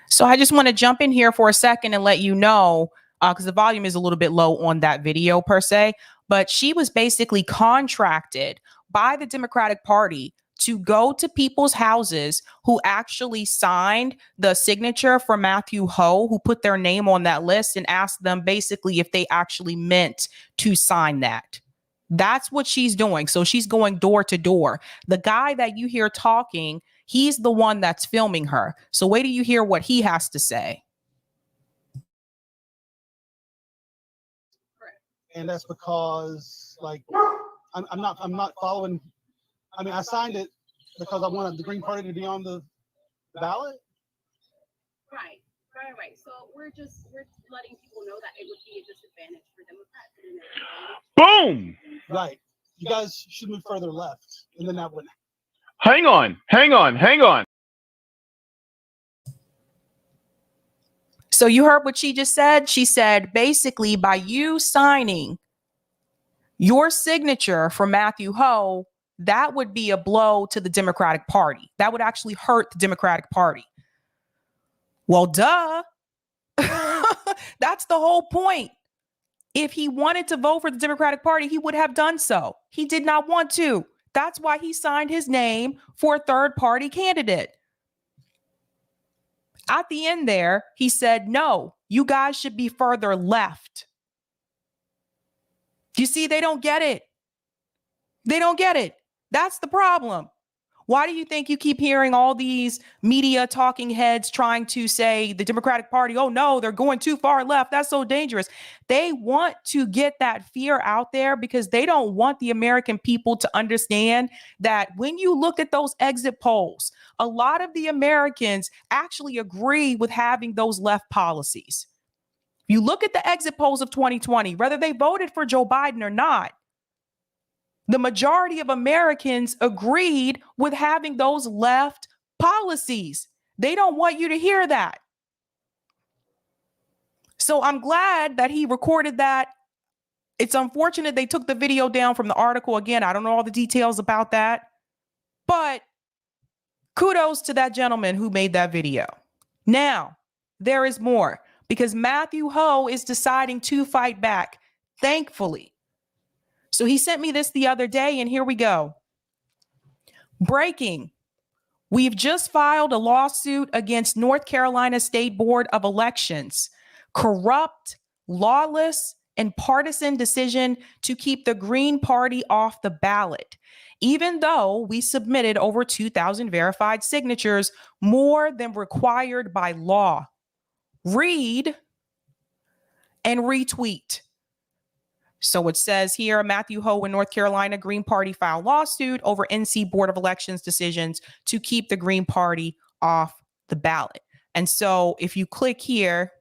So I just want to jump in here for a second and let you know, because the volume is a little bit low on that video per se, but she was basically contracted by the Democratic Party to go to people's houses who actually signed the signature for Matthew Ho, who put their name on that list, and ask them basically if they actually meant to sign that. That's what she's doing. So she's going door to door. The guy that you hear talking, he's the one that's filming her. So wait till you hear what he has to say. And that's because, like, I'm not following. I mean, I signed it because I wanted the Green Party to be on the ballot. Right. So we're letting people know that it would be a disadvantage for Democrats. Boom! Right. You guys should move further left, and then that would. Hang on. So you heard what she just said? She said, basically, by you signing your signature for Matthew Ho, that would be a blow to the Democratic Party. That would actually hurt the Democratic Party. Well, duh. That's the whole point. If he wanted to vote for the Democratic Party, he would have done so. He did not want to. That's why he signed his name for a third party candidate. At the end there, he said, no, you guys should be further left. You see, they don't get it. They don't get it. That's the problem. Why do you think you keep hearing all these media talking heads trying to say the Democratic Party, oh no, they're going too far left. That's so dangerous. They want to get that fear out there because they don't want the American people to understand that when you look at those exit polls, a lot of the Americans actually agree with having those left policies. If you look at the exit polls of 2020, whether they voted for Joe Biden or not, the majority of Americans agreed with having those left policies. They don't want you to hear that. So I'm glad that he recorded that. It's unfortunate they took the video down from the article. Again, I don't know all the details about that, but kudos to that gentleman who made that video. Now, there is more because Matthew Ho is deciding to fight back, thankfully. So he sent me this the other day, and here we go. Breaking. We've just filed a lawsuit against North Carolina State Board of Elections. Corrupt, lawless, and partisan decision to keep the Green Party off the ballot. Even though we submitted over 2,000 verified signatures, more than required by law. Read and retweet. So it says here, Matthew Ho in North Carolina Green Party filed lawsuit over NC Board of Elections decisions to keep the Green Party off the ballot. And so if you click here,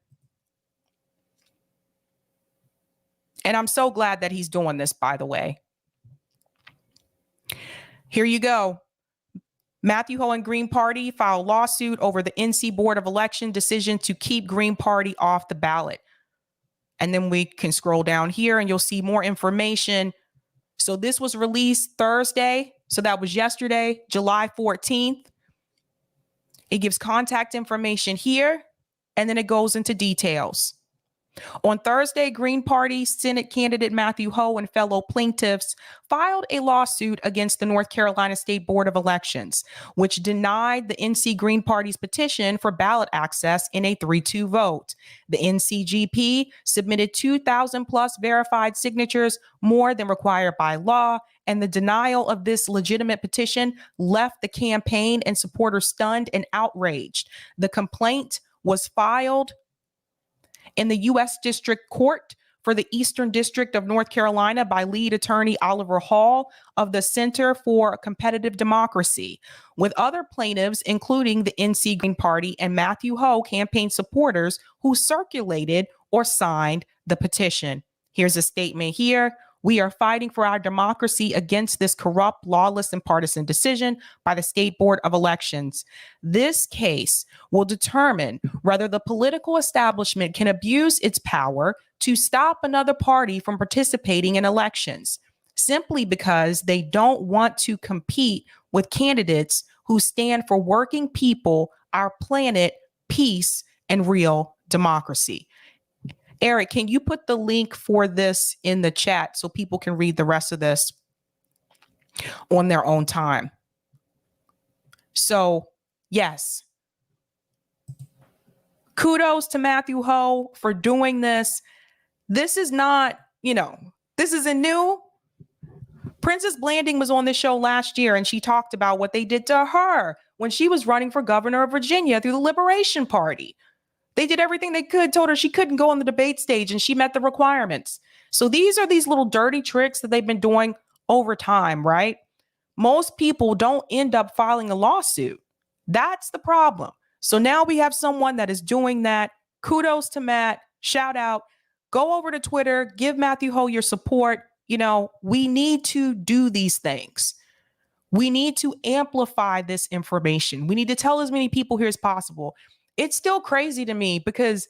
and I'm so glad that he's doing this, by the way. Here you go. Matthew Ho and Green Party filed lawsuit over the NC Board of Election decision to keep Green Party off the ballot. And then we can scroll down here and you'll see more information. So this was released Thursday. So that was yesterday, July 14th. It gives contact information here, and then it goes into details. On Thursday, Green Party Senate candidate Matthew Ho and fellow plaintiffs filed a lawsuit against the North Carolina State Board of Elections, which denied the NC Green Party's petition for ballot access in a 3-2 vote. The NCGP submitted 2,000 plus verified signatures, more than required by law, and the denial of this legitimate petition left the campaign and supporters stunned and outraged. The complaint was filed in the U.S. District Court for the Eastern District of North Carolina by lead attorney Oliver Hall of the Center for Competitive Democracy, with other plaintiffs, including the NC Green Party and Matthew Ho campaign supporters who circulated or signed the petition. Here's a statement here. We are fighting for our democracy against this corrupt, lawless, and partisan decision by the State Board of Elections. This case will determine whether the political establishment can abuse its power to stop another party from participating in elections, simply because they don't want to compete with candidates who stand for working people, our planet, peace, and real democracy. Eric, can you put the link for this in the chat so people can read the rest of this on their own time? So, yes. Kudos to Matthew Ho for doing this. This is not, this isn't new. Princess Blanding was on this show last year, and she talked about what they did to her when she was running for governor of Virginia through the Liberation Party. They did everything they could, told her she couldn't go on the debate stage, and she met the requirements. So these are these little dirty tricks that they've been doing over time, right? Most people don't end up filing a lawsuit. That's the problem. So now we have someone that is doing that. Kudos to Matt. Shout out. Go over to Twitter. Give Matthew Ho your support. We need to do these things. We need to amplify this information. We need to tell as many people here as possible. It's still crazy to me because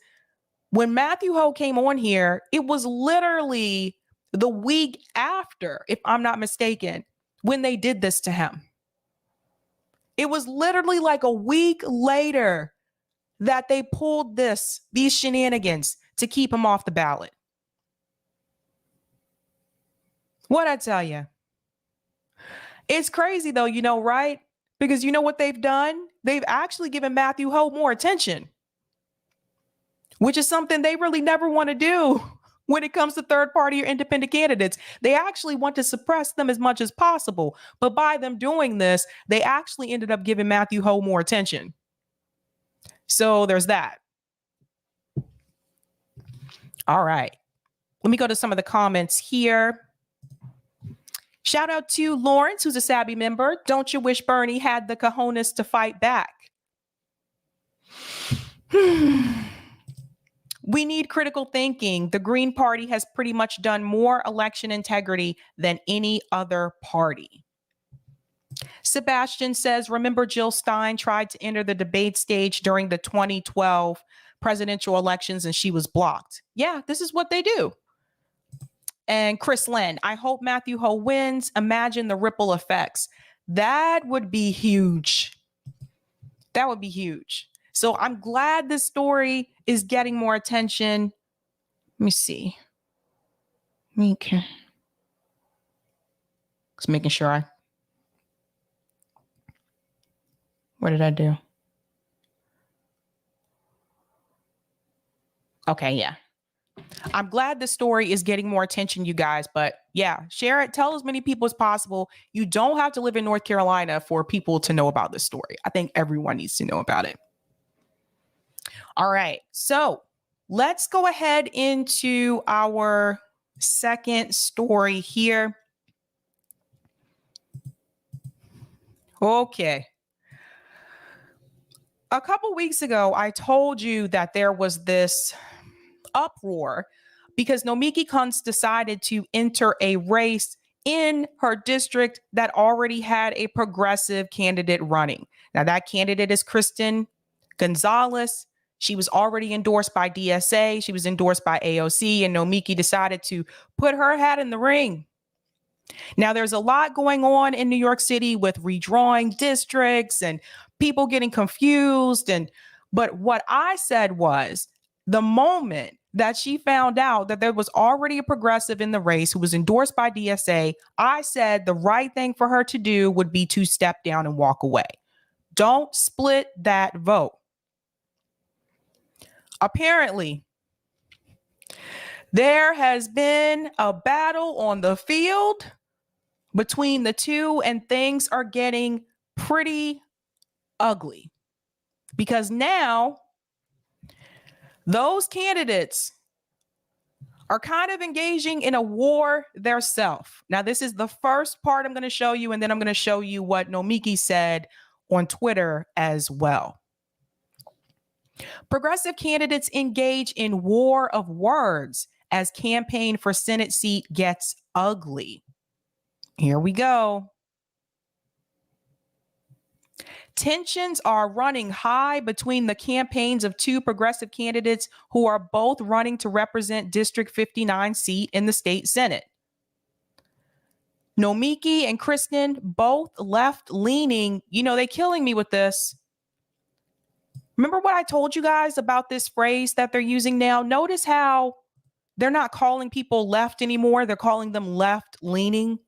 when Matthew Ho came on here, it was literally the week after, if I'm not mistaken, when they did this to him. It was literally like a week later that they pulled these shenanigans to keep him off the ballot. What'd I tell you? It's crazy though, right? Because you know what they've done? They've actually given Matthew Ho more attention, which is something they really never want to do. when it comes to third party or independent candidates. They actually want to suppress them as much as possible. But by them doing this, they actually ended up giving Matthew Ho more attention. So there's that. All right. Let me go to some of the comments here. Shout out to Lawrence, who's a Sabby member. Don't you wish Bernie had the cojones to fight back? We need critical thinking. The Green Party has pretty much done more election integrity than any other party. Sebastian says, remember Jill Stein tried to enter the debate stage during the 2012 presidential elections and she was blocked. Yeah, this is what they do. And Chris Lynn, I hope Matthew Ho wins. Imagine the ripple effects. That would be huge. That would be huge. So I'm glad this story is getting more attention. Let me see. Okay. Just making sure what did I do? Okay, yeah. I'm glad the story is getting more attention, you guys. But yeah, share it. Tell as many people as possible. You don't have to live in North Carolina for people to know about this story. I think everyone needs to know about it. All right. So let's go ahead into our second story here. Okay. A couple weeks ago, I told you that there was this uproar because Nomiki Konst decided to enter a race in her district that already had a progressive candidate running. Now, that candidate is Kristen Gonzalez. She was already endorsed by DSA. She was endorsed by AOC, and Nomiki decided to put her hat in the ring. Now, there's a lot going on in New York City with redrawing districts and people getting confused. But what I said was the moment that she found out that there was already a progressive in the race who was endorsed by DSA, I said the right thing for her to do would be to step down and walk away. Don't split that vote. Apparently, there has been a battle on the field between the two, and things are getting pretty ugly because now those candidates are kind of engaging in a war theirself. Now, this is the first part I'm going to show you, and then I'm going to show you what Nomiki said on Twitter as well. Progressive candidates engage in war of words as campaign for Senate seat gets ugly. Here we go. Tensions are running high between the campaigns of two progressive candidates who are both running to represent District 59 seat in the state Senate. Nomiki and Kristen, both left-leaning. You know, they're killing me with this. Remember what I told you guys about this phrase that they're using now? Notice how they're not calling people left anymore. They're calling them left-leaning.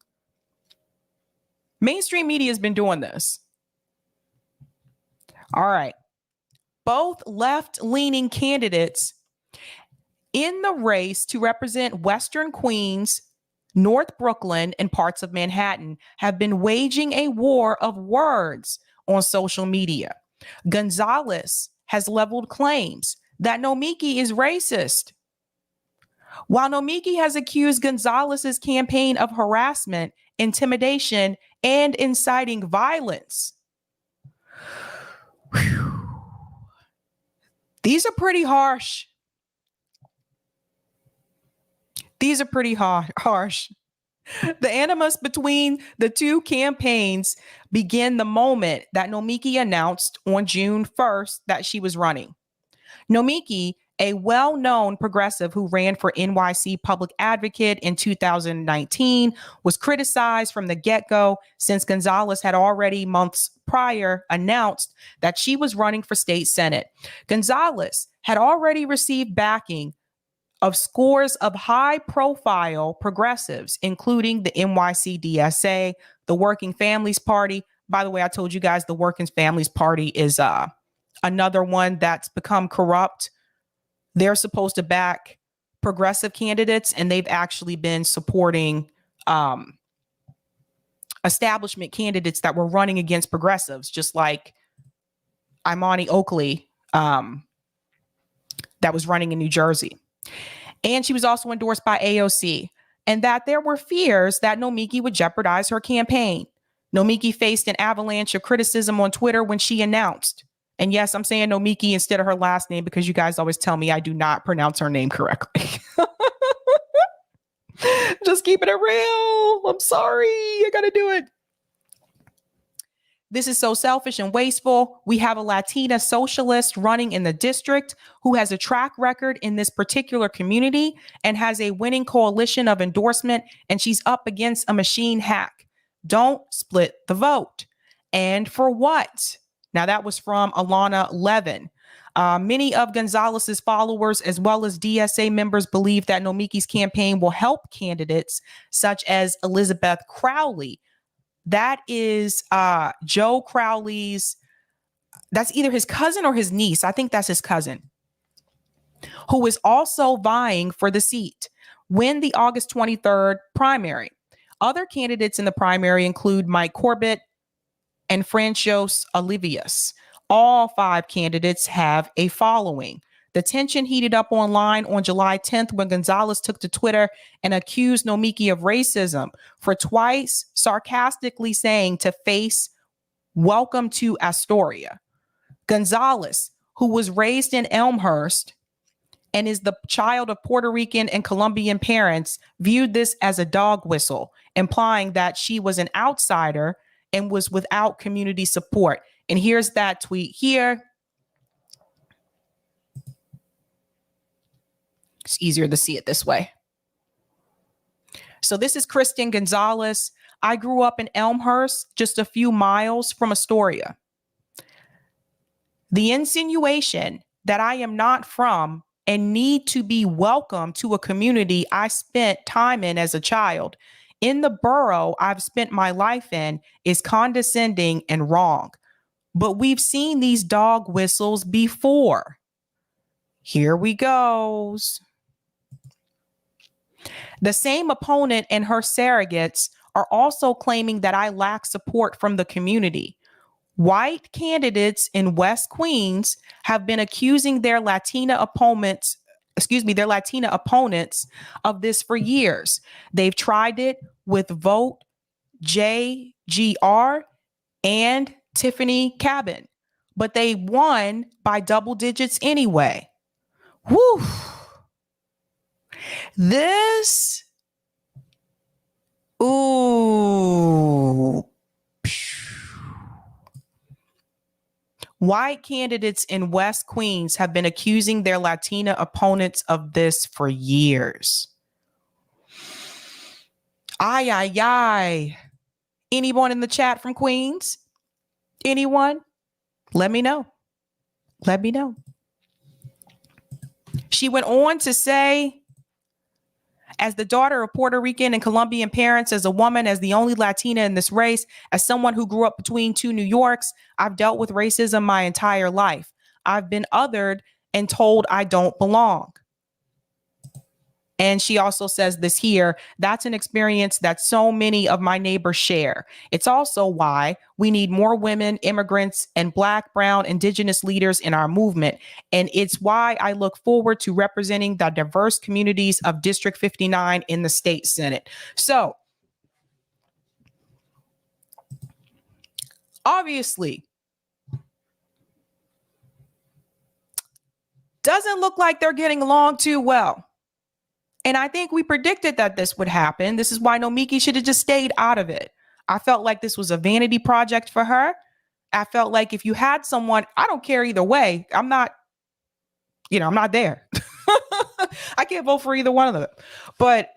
Mainstream media has been doing this. All right. Both left-leaning candidates in the race to represent Western Queens, North Brooklyn, and parts of Manhattan have been waging a war of words on social media. Gonzalez has leveled claims that Nomiki is racist, while Nomiki has accused Gonzalez's campaign of harassment, intimidation, and inciting violence. Whew. These are pretty harsh. These are pretty harsh. The animus between the two campaigns began the moment that Nomiki announced on June 1st that she was running. Nomiki, a well-known progressive who ran for NYC public advocate in 2019, was criticized from the get-go since Gonzalez had already months prior announced that she was running for state senate. Gonzalez had already received backing of scores of high-profile progressives, including the NYC DSA, the Working Families Party. By the way, I told you guys the Working Families Party is another one that's become corrupt. They're supposed to back progressive candidates, and they've actually been supporting establishment candidates that were running against progressives, just like Imani Oakley, that was running in New Jersey. And she was also endorsed by AOC, and that there were fears that Nomiki would jeopardize her campaign. Nomiki faced an avalanche of criticism on Twitter when she announced. And yes, I'm saying Nomiki instead of her last name because you guys always tell me I do not pronounce her name correctly. Just keeping it real. I'm sorry. I got to do it. This is so selfish and wasteful. We have a Latina socialist running in the district who has a track record in this particular community and has a winning coalition of endorsement, and she's up against a machine hack. Don't split the vote. And for what? Now, that was from Alana Levin. Many of Gonzalez's followers, as well as DSA members, believe that Nomiki's campaign will help candidates such as Elizabeth Crowley. That is Joe Crowley's, that's either his cousin or his niece. I think that's his cousin, who is also vying for the seat. Win the August 23rd primary. Other candidates in the primary include Mike Corbett and Franchos Olivius. All 5 candidates have a following. The tension heated up online on July 10th when Gonzalez took to Twitter and accused Nomiki of racism for twice sarcastically saying to face "Welcome to Astoria." Gonzalez, who was raised in Elmhurst and is the child of Puerto Rican and Colombian parents, viewed this as a dog whistle, implying that she was an outsider and was without community support. And here's that tweet here. It's easier to see it this way. So this is Kristen Gonzalez. I grew up in Elmhurst, just a few miles from Astoria. The insinuation that I am not from and need to be welcome to a community I spent time in as a child in the borough I've spent my life in is condescending and wrong. But we've seen these dog whistles before. Here we goes. The same opponent and her surrogates are also claiming that I lack support from the community. White candidates in West Queens have been accusing their Latina opponents of this for years. They've tried it with Vote JGR and Tiffany Cabin, but they won by double digits anyway. Whew. This, ooh. White candidates in West Queens have been accusing their Latina opponents of this for years. Ay, ay, ay. Anyone in the chat from Queens? Anyone? Let me know. Let me know. She went on to say, as the daughter of Puerto Rican and Colombian parents, as a woman, as the only Latina in this race, as someone who grew up between 2 New Yorks, I've dealt with racism my entire life. I've been othered and told I don't belong. And she also says this here, that's an experience that so many of my neighbors share. It's also why we need more women, immigrants, and Black, Brown, Indigenous leaders in our movement. And it's why I look forward to representing the diverse communities of District 59 in the state Senate. So, obviously, doesn't look like they're getting along too well. And I think we predicted that this would happen. This is why Nomiki should have just stayed out of it. I felt like this was a vanity project for her. I felt like if you had someone, I don't care either way. I'm not there. I can't vote for either one of them. But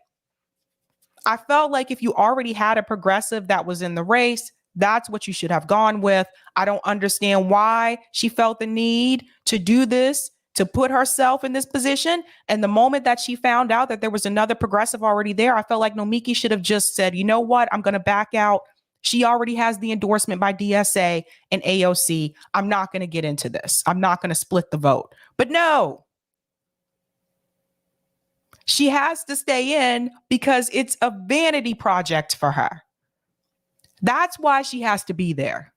I felt like if you already had a progressive that was in the race, that's what you should have gone with. I don't understand why she felt the need to do this, to put herself in this position. And the moment that she found out that there was another progressive already there, I felt like Nomiki should have just said, you know what, I'm going to back out. She already has the endorsement by DSA and AOC. I'm not going to get into this. I'm not going to split the vote. But no, She has to stay in because it's a vanity project for her. That's why she has to be there.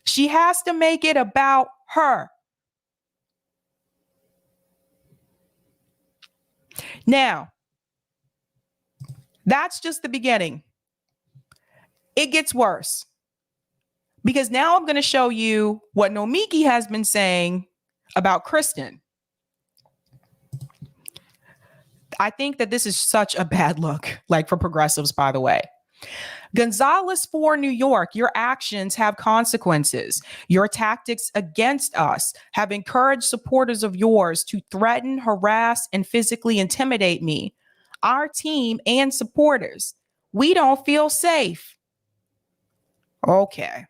She has to make it about her. Now, that's just the beginning. It gets worse. Because now I'm going to show you what Nomiki has been saying about Kristen. I think that this is such a bad look, like for progressives, by the way. Gonzalez for New York, your actions have consequences. Your tactics against us have encouraged supporters of yours to threaten, harass, and physically intimidate me, our team, and supporters. We don't feel safe. Okay.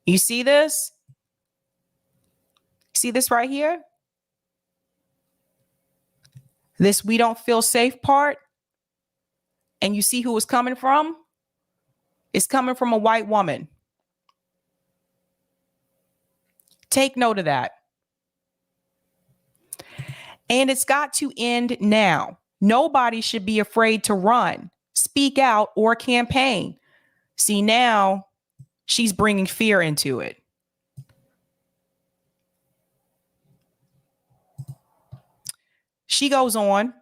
You see this? See this right here? This "we don't feel safe" part? And you see who it's coming from? It's coming from a white woman. Take note of that. And it's got to end now. Nobody should be afraid to run, speak out, or campaign. See, now she's bringing fear into it. She goes on.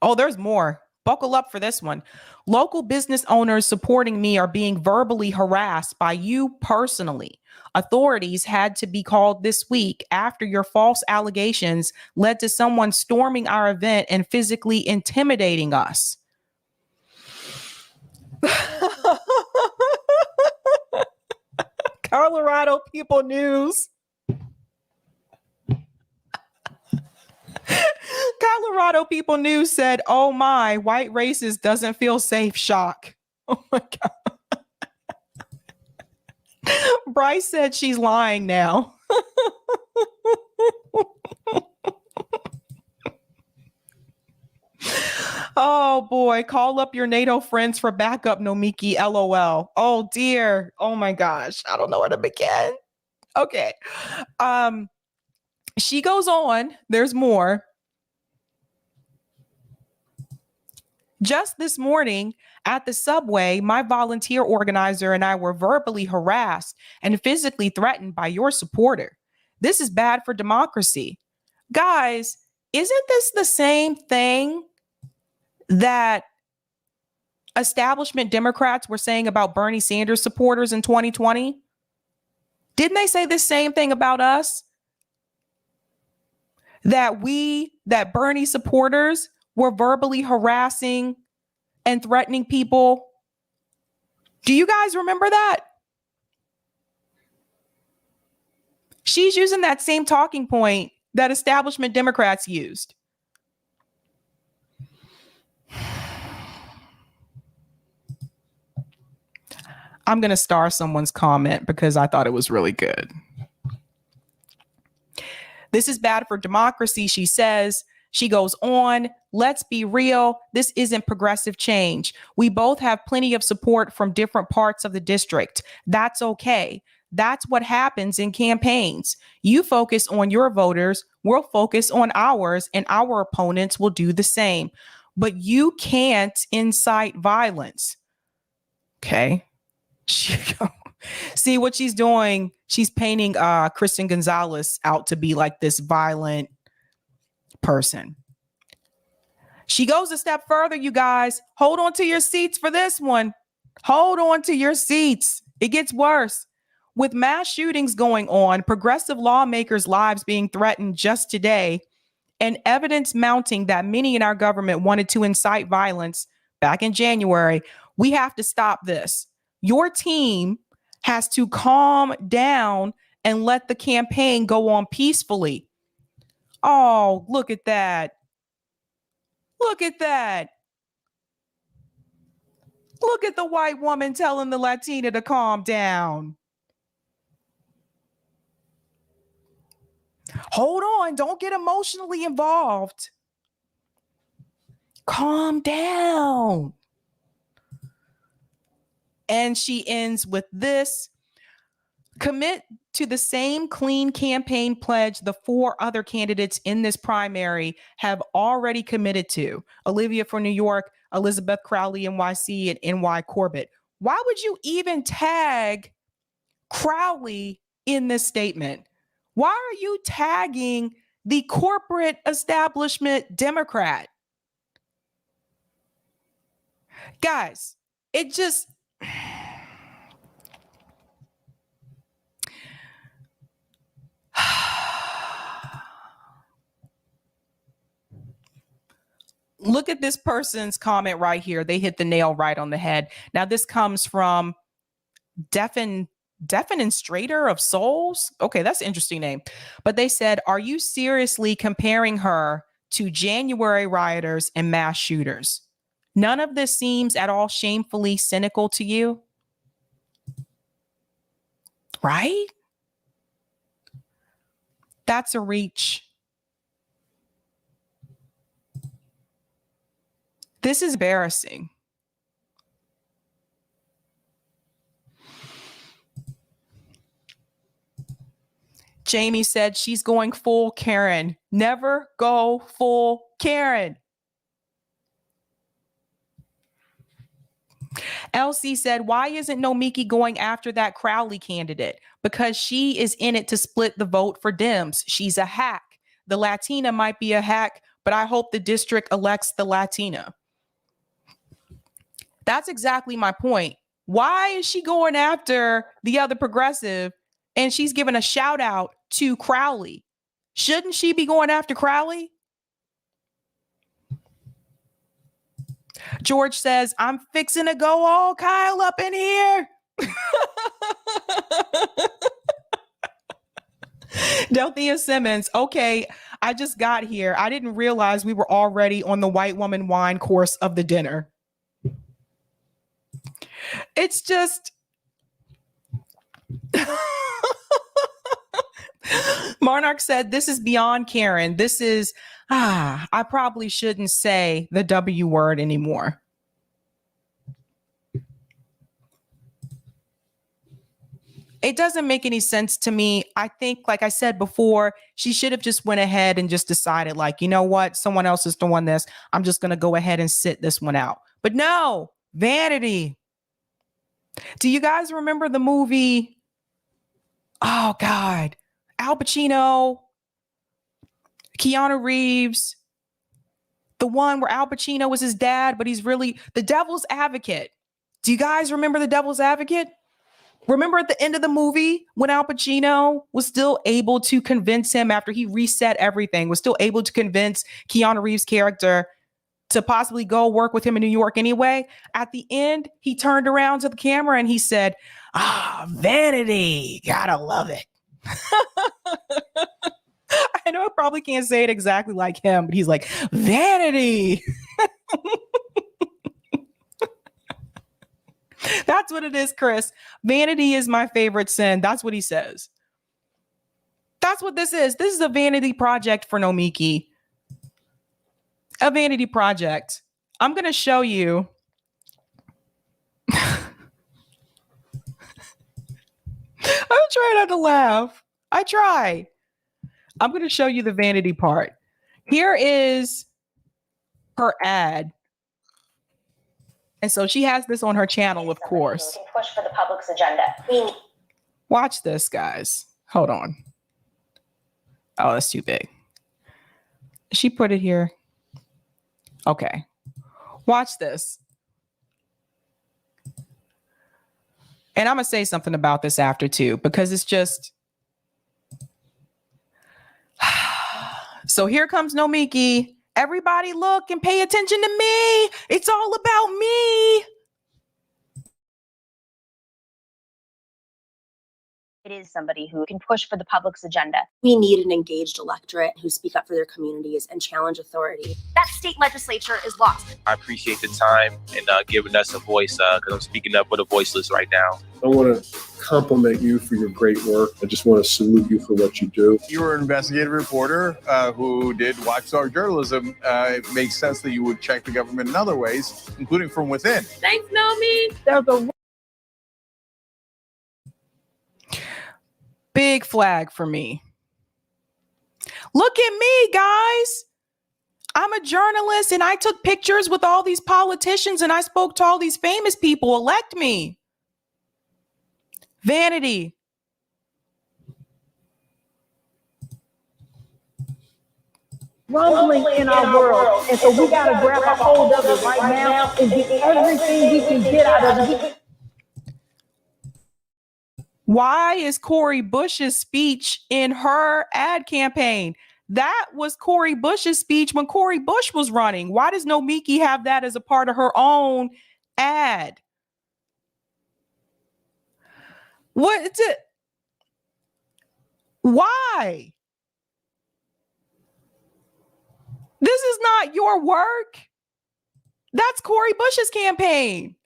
Oh, there's more. Buckle up for this one. Local business owners supporting me are being verbally harassed by you personally. Authorities had to be called this week after your false allegations led to someone storming our event and physically intimidating us. Colorado People News. Colorado People News said, "Oh my, white racist doesn't feel safe." Shock. Oh my God. Bryce said she's lying now. Oh boy, call up your NATO friends for backup, Nomiki, LOL. Oh dear. Oh my gosh. I don't know where to begin. Okay. She goes on. There's more. Just this morning at the subway, my volunteer organizer and I were verbally harassed and physically threatened by your supporter. This is bad for democracy. Guys, isn't this the same thing that establishment Democrats were saying about Bernie Sanders supporters in 2020? Didn't they say the same thing about us? That Bernie supporters were verbally harassing and threatening people. Do you guys remember that? She's using that same talking point that establishment Democrats used. I'm going to star someone's comment because I thought it was really good. This is bad for democracy, she says. She goes on, let's be real. This isn't progressive change. We both have plenty of support from different parts of the district. That's okay. That's what happens in campaigns. You focus on your voters, we'll focus on ours, and our opponents will do the same. But you can't incite violence. Okay. See what she's doing? She's painting Kristen Gonzalez out to be like this violent person. She goes a step further, you guys. Hold on to your seats for this one. Hold on to your seats. It gets worse. With mass shootings going on, progressive lawmakers' lives being threatened just today, and evidence mounting that many in our government wanted to incite violence back in January, we have to stop this. Your team has to calm down and let the campaign go on peacefully. Oh, look at that. Look at that. Look at the white woman telling the Latina to calm down. Hold on. Don't get emotionally involved. Calm down. And she ends with this. Commit to the same clean campaign pledge the 4 other candidates in this primary have already committed to. Olivia for New York, Elizabeth Crowley, NYC, and NY Corbett. Why would you even tag Crowley in this statement? Why are you tagging the corporate establishment Democrat? Guys, it just... Look at this person's comment right here. They hit the nail right on the head. Now, this comes from Defenestrator of Souls. Okay, that's an interesting name. But they said, are you seriously comparing her to January rioters and mass shooters? None of this seems at all shamefully cynical to you, right? That's a reach. This is embarrassing. Jamie said she's going full Karen. Never go full Karen. Elsie said, why isn't Nomiki going after that Crowley candidate? Because she is in it to split the vote for Dems. She's a hack. The Latina might be a hack, but I hope the district elects the Latina. That's exactly my point. Why is she going after the other progressive and she's giving a shout out to Crowley? Shouldn't she be going after Crowley? George says, I'm fixing to go all Kyle up in here. Delthea Simmons, okay, I just got here. I didn't realize we were already on the white woman wine course of the dinner. It's just... Monarch said, this is beyond Karen. This is, I probably shouldn't say the W word anymore. It doesn't make any sense to me. I think, like I said before, she should have just went ahead and just decided, like, you know what? Someone else is doing this. I'm just going to go ahead and sit this one out. But no, vanity. Do you guys remember the movie? Oh, God. Al Pacino, Keanu Reeves, the one where Al Pacino was his dad, but he's really the devil's advocate. Do you guys remember the devil's advocate? Remember at the end of the movie when Al Pacino was still able to convince him after he reset everything, was still able to convince Keanu Reeves' character to possibly go work with him in New York anyway? At the end, he turned around to the camera and he said, vanity, gotta love it. I know I probably can't say it exactly like him, but he's like, vanity. That's what it is, Chris. Vanity is my favorite sin. That's what he says. That's what this is. This is a vanity project for Nomiki. A vanity project. I'm going to show you. I'm trying not to laugh. I try. I'm going to show you the vanity part. Here is her ad. And so she has this on her channel, of course. Push for the public's agenda. Watch this, guys. Hold on. Oh, that's too big. She put it here. Okay. Watch this. And I'm going to say something about this after too, because it's just. So here comes Nomiki. Everybody look and pay attention to me. It's all about me. It is somebody who can push for the public's agenda. We need an engaged electorate who speak up for their communities and challenge authority. That state legislature is lost. I appreciate the time and giving us a voice because I'm speaking up with a voiceless right now. I want to compliment you for your great work. I just want to salute you for what you do. You were an investigative reporter who did watchdog journalism. It makes sense that you would check the government in other ways, including from within. Thanks, Nomi. Big flag for me. Look at me, guys. I'm a journalist and I took pictures with all these politicians and I spoke to all these famous people. Elect me. Vanity. Rumbling in our world. And so we got to grab a hold of it right now and get everything we can get out of it. Why is Cori Bush's speech in her ad campaign? That was Cori Bush's speech when Cori Bush was running. Why does Nomiki have that as a part of her own ad? What is it? Why? This is not your work. That's Cori Bush's campaign.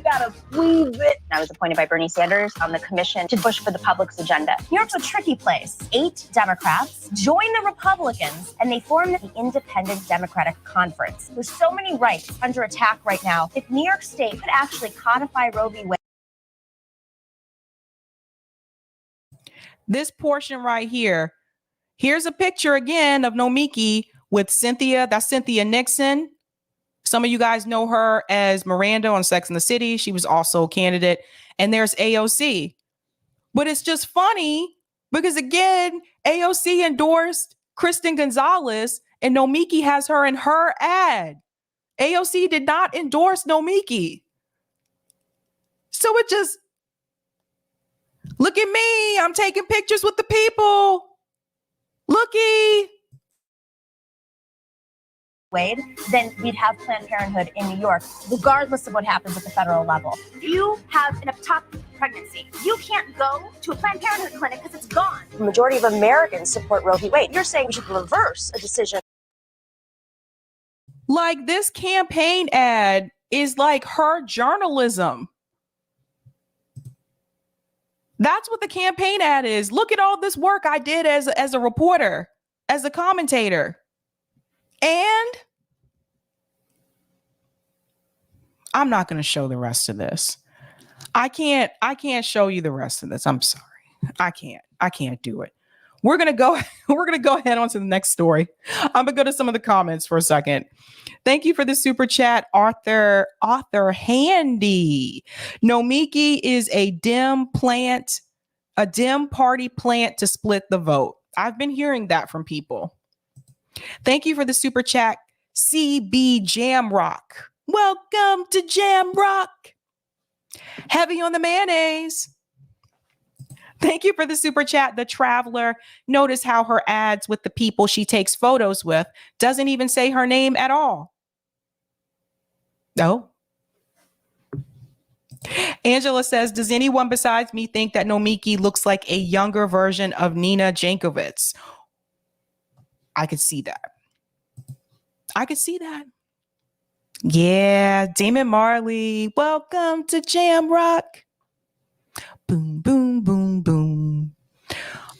Gotta squeeze it. I was appointed by Bernie Sanders on the commission to push for the public's agenda. New York's a tricky place. 8 Democrats joined the Republicans and they formed the Independent Democratic Conference. There's so many rights under attack right now. If New York State could actually codify Roe v. Wade. This portion right here. Here's a picture again of Nomiki with Cynthia. That's Cynthia Nixon. Some of you guys know her as Miranda on Sex and the City. She was also a candidate. And there's AOC. But it's just funny because, again, AOC endorsed Kristen Gonzalez and Nomiki has her in her ad. AOC did not endorse Nomiki. So it just, look at me. I'm taking pictures with the people. Looky. Wade, then we'd have Planned Parenthood in New York, regardless of what happens at the federal level. If you have an ectopic pregnancy, you can't go to a Planned Parenthood clinic because it's gone. The majority of Americans support Roe v. Wade. You're saying we should reverse a decision. Like, this campaign ad is like her journalism. That's what the campaign ad is. Look at all this work I did as a reporter, as a commentator. And I'm not going to show the rest of this. I can't show you the rest of this. I'm sorry. I can't do it. We're going to go ahead on to the next story. I'm going to go to some of the comments for a second. Thank you for the super chat, Arthur Handy. Nomiki is a Dem party plant to split the vote. I've been hearing that from people. Thank you for the super chat, CB Jamrock. Welcome to Jamrock. Heavy on the mayonnaise. Thank you for the super chat, The Traveler. Notice how her ads with the people she takes photos with doesn't even say her name at all. No. Angela says, does anyone besides me think that Nomiki looks like a younger version of Nina Jankovic? I could see that. Yeah, Damon Marley. Welcome to Jamrock. Boom, boom, boom, boom.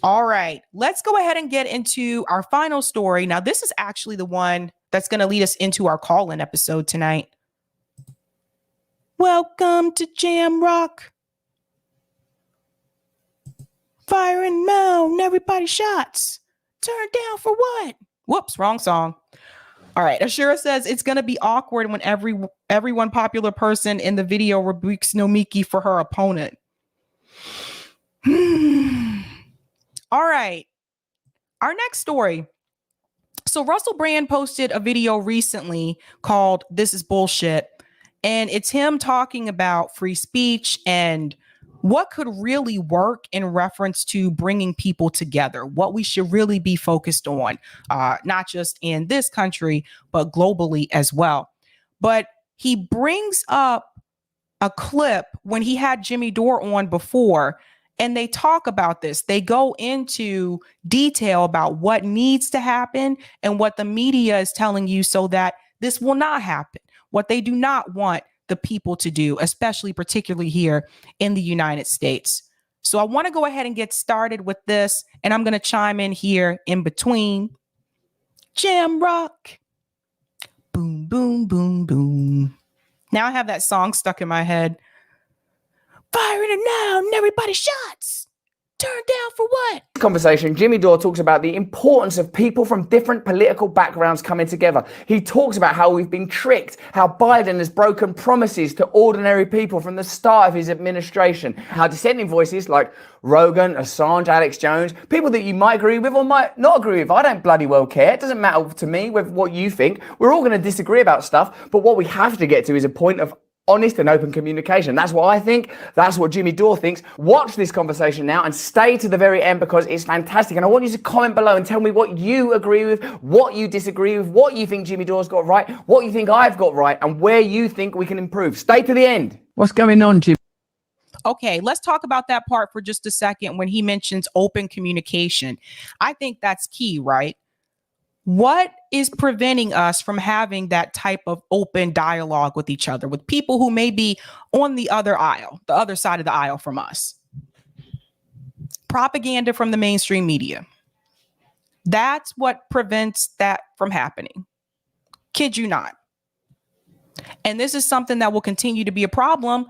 All right, let's go ahead and get into our final story. Now, this is actually the one that's going to lead us into our call-in episode tonight. Welcome to Jamrock. Firing mound, everybody shots. Turn down for what? Whoops, wrong song. All right, Ashura says it's going to be awkward when every one popular person in the video rebukes Nomiki for her opponent. All right, our next story. So Russell Brand posted a video recently called This Is Bullshit, and it's him talking about free speech and what could really work in reference to bringing people together, what we should really be focused on, not just in this country, but globally as well. But he brings up a clip when he had Jimmy Dore on before, and they talk about this. They go into detail about what needs to happen and what the media is telling you so that this will not happen, what they do not want the people to do, especially particularly here in the United States. So I want to go ahead and get started with this, and I'm going to chime in here in between. Jamrock. Boom, boom, boom, boom. Now I have that song stuck in my head. Firing it now, and everybody shots. Turn down for what? Conversation, Jimmy Dore talks about the importance of people from different political backgrounds coming together. He talks about how we've been tricked, how Biden has broken promises to ordinary people from the start of his administration, how dissenting voices like Rogan, Assange, Alex Jones, people that you might agree with or might not agree with. I don't bloody well care. It doesn't matter to me with what you think. We're all going to disagree about stuff, but what we have to get to is a point of honest and open communication. That's what I think. That's what Jimmy Dore thinks. Watch this conversation now and stay to the very end because it's fantastic. And I want you to comment below and tell me what you agree with, what you disagree with, what you think Jimmy Dore's got right, what you think I've got right, and where you think we can improve. Stay to the end. What's going on, Jim? Okay, let's talk about that part for just a second when he mentions open communication. I think that's key, right? What is preventing us from having that type of open dialogue with each other, with people who may be on the other aisle, the other side of the aisle from us? Propaganda from the mainstream media. That's what prevents that from happening. Kid you not. And this is something that will continue to be a problem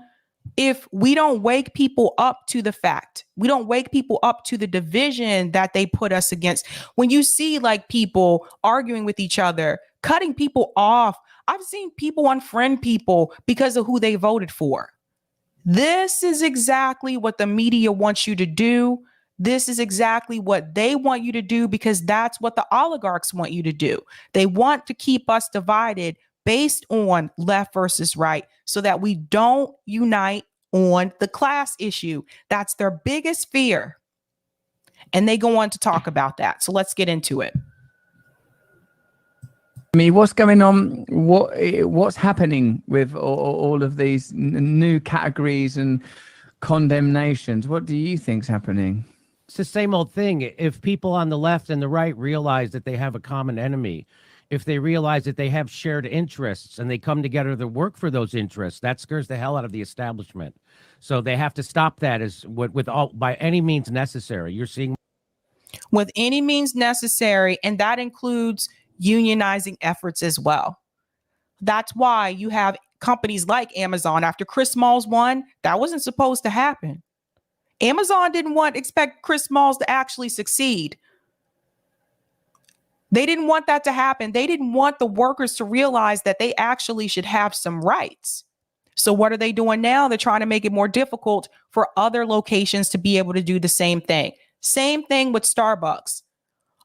if we don't wake people up to the fact, we don't wake people up to the division that they put us against. When you see like people arguing with each other, cutting people off, I've seen people unfriend people because of who they voted for. This is exactly what the media wants you to do. This is exactly what they want you to do because that's what the oligarchs want you to do. They want to keep us divided based on left versus right so that we don't unite on the class issue. That's their biggest fear. And they go on to talk about that. So let's get into it. What's going on? What's happening with all of these new categories and condemnations? What do you think's happening? It's the same old thing. If people on the left and the right realize that they have a common enemy, if they realize that they have shared interests and they come together to work for those interests, that scares the hell out of the establishment. So they have to stop that by any means necessary. You're seeing with any means necessary, and that includes unionizing efforts as well. That's why you have companies like Amazon. After Chris Smalls won, that wasn't supposed to happen. Amazon didn't expect Chris Smalls to actually succeed. They didn't want that to happen. They didn't want the workers to realize that they actually should have some rights. So what are they doing now? They're trying to make it more difficult for other locations to be able to do the same thing. Same thing with Starbucks.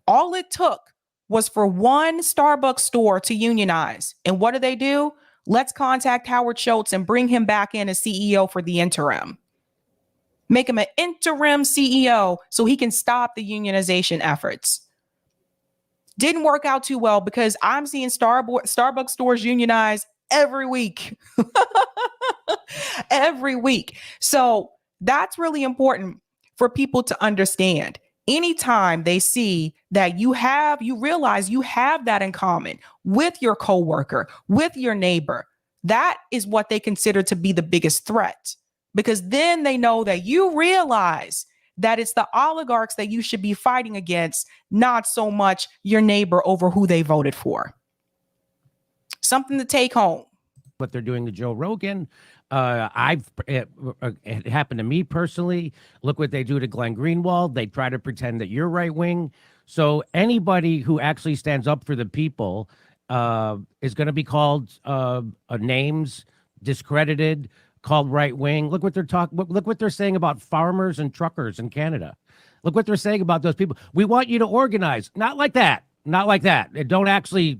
All it took was for one Starbucks store to unionize. And what do? Let's contact Howard Schultz and bring him back in as CEO for the interim. Make him an interim CEO so he can stop the unionization efforts. Didn't work out too well because I'm seeing Starbucks stores unionize every week. Every week. So that's really important for people to understand. Anytime they see that you realize you have that in common with your coworker, with your neighbor, that is what they consider to be the biggest threat. Because then they know that you realize that it's the oligarchs that you should be fighting against, not so much your neighbor over who they voted for. Something to take home. What they're doing to Joe Rogan. It happened to me personally. Look what they do to Glenn Greenwald. They try to pretend that you're right wing. So anybody who actually stands up for the people is going to be called names, discredited, called right wing. Look what they're talking. Look what they're saying about farmers and truckers in Canada. Look what they're saying about those people. We want you to organize. Not like that. Not like that. Don't actually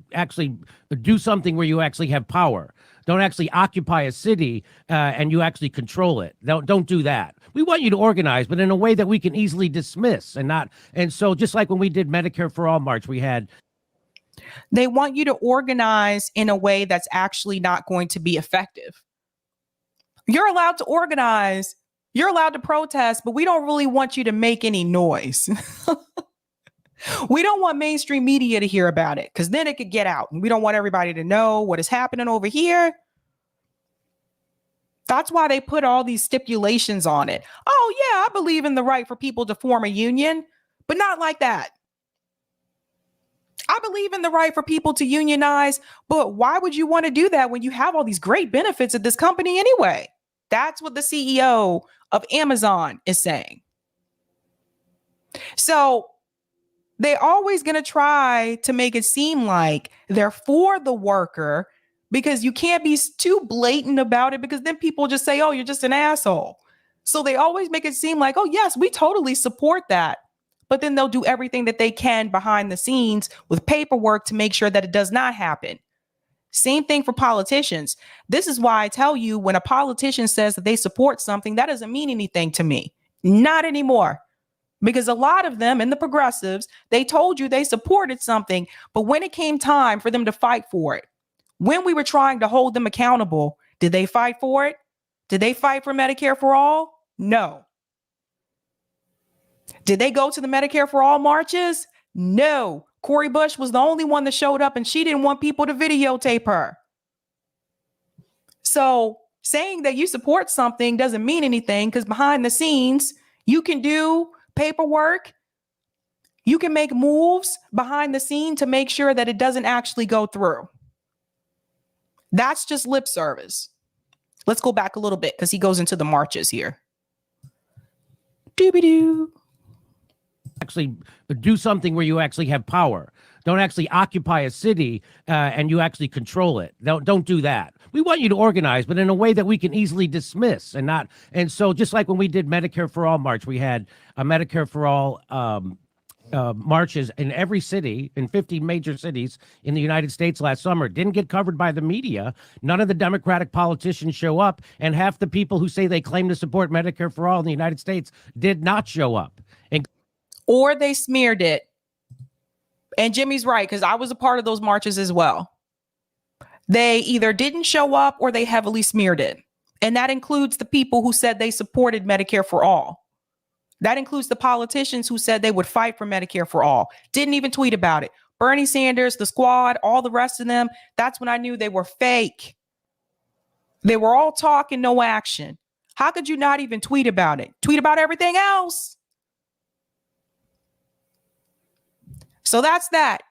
do something where you actually have power. Don't actually occupy a city and you actually control it. Don't do that. We want you to organize, but in a way that we can easily dismiss and not. And so just like when we did Medicare for All March, we had. They want you to organize in a way that's actually not going to be effective. You're allowed to organize. You're allowed to protest, but we don't really want you to make any noise. We don't want mainstream media to hear about it because then it could get out. And we don't want everybody to know what is happening over here. That's why they put all these stipulations on it. Oh, yeah, I believe in the right for people to form a union, but not like that. I believe in the right for people to unionize, but why would you want to do that when you have all these great benefits at this company anyway? That's what the CEO of Amazon is saying. So they're always going to try to make it seem like they're for the worker, because you can't be too blatant about it, because then people just say, oh, you're just an asshole. So they always make it seem like, oh, yes, we totally support that. But then they'll do everything that they can behind the scenes with paperwork to make sure that it does not happen. Same thing for politicians. This is why I tell you, when a politician says that they support something, that doesn't mean anything to me. Not anymore. Because a lot of them and the progressives, they told you they supported something, but when it came time for them to fight for it, when we were trying to hold them accountable, did they fight for it? Did they fight for Medicare for all? No. Did they go to the Medicare for all marches? No. Cori Bush was the only one that showed up, and she didn't want people to videotape her. So saying that you support something doesn't mean anything, because behind the scenes, you can do paperwork. You can make moves behind the scene to make sure that it doesn't actually go through. That's just lip service. Let's go back a little bit, because he goes into the marches here. Doobie-doo. Actually do something where you actually have power. Don't actually occupy a city and you actually control it. Don't do that. We want you to organize, but in a way that we can easily dismiss and not. And so just like when we did Medicare for All March, we had a Medicare for All marches in every city, in 50 major cities in the United States last summer. Didn't get covered by the media. None of the Democratic politicians show up. And half the people who say they claim to support Medicare for All in the United States did not show up. Or they smeared it. And Jimmy's right, because I was a part of those marches as well. They either didn't show up or they heavily smeared it. And that includes the people who said they supported Medicare for all. That includes the politicians who said they would fight for Medicare for all. Didn't even tweet about it. Bernie Sanders, the squad, all the rest of them. That's when I knew they were fake. They were all talk and no action. How could you not even tweet about it? Tweet about everything else. So that's that.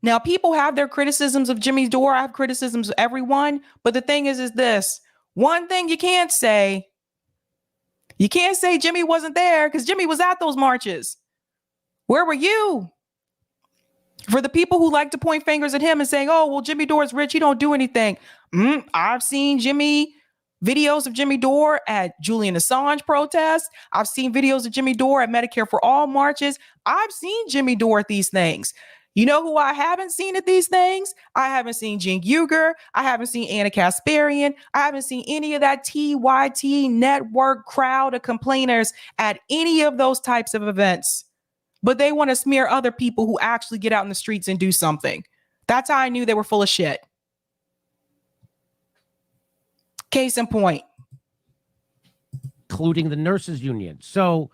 Now, people have their criticisms of Jimmy Dore. I have criticisms of everyone. But the thing is this. One thing you can't say Jimmy wasn't there, because Jimmy was at those marches. Where were you? For the people who like to point fingers at him and saying, oh, well, Jimmy Dore's rich, he don't do anything. I've seen videos of Jimmy Dore at Julian Assange protests. I've seen videos of Jimmy Dore at Medicare for All marches. I've seen Jimmy Dore at these things. You know who I haven't seen at these things? I haven't seen Jen Uger. I haven't seen Anna Kasparian. I haven't seen any of that TYT network crowd of complainers at any of those types of events. But they want to smear other people who actually get out in the streets and do something. That's how I knew they were full of shit. Case in point. Including the nurses union. So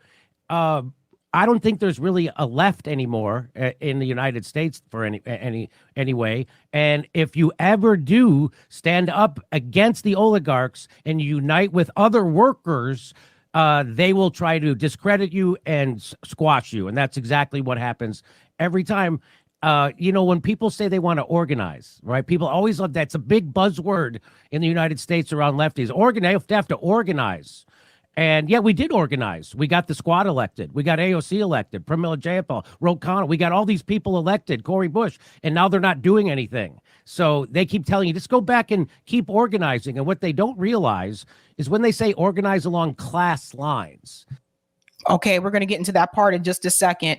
I don't think there's really a left anymore in the United States for anyway. And if you ever do stand up against the oligarchs and unite with other workers, they will try to discredit you and squash you. And that's exactly what happens every time. When people say they want to organize, right? People always love that's a big buzzword in the United States around lefties. Organize, have to organize. And yeah, we did organize. We got the squad elected. We got AOC elected. Pramila Jayapal, Ro Khanna. We got all these people elected. Cori Bush. And now they're not doing anything. So they keep telling you, just go back and keep organizing. And what they don't realize is when they say organize along class lines. Okay, we're going to get into that part in just a second.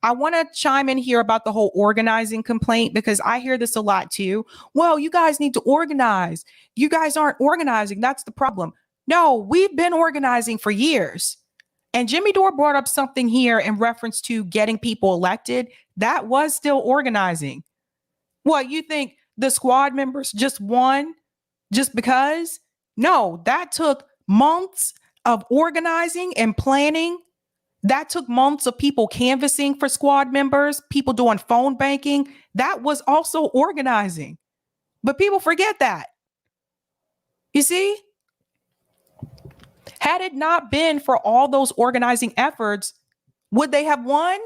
I want to chime in here about the whole organizing complaint, because I hear this a lot too. Well, you guys need to organize. You guys aren't organizing. That's the problem. No, we've been organizing for years. And Jimmy Dore brought up something here in reference to getting people elected. That was still organizing. What, you think the squad members just won just because? No, that took months of organizing and planning. That took months of people canvassing for squad members, people doing phone banking. That was also organizing. But people forget that. You see? Had it not been for all those organizing efforts, would they have won?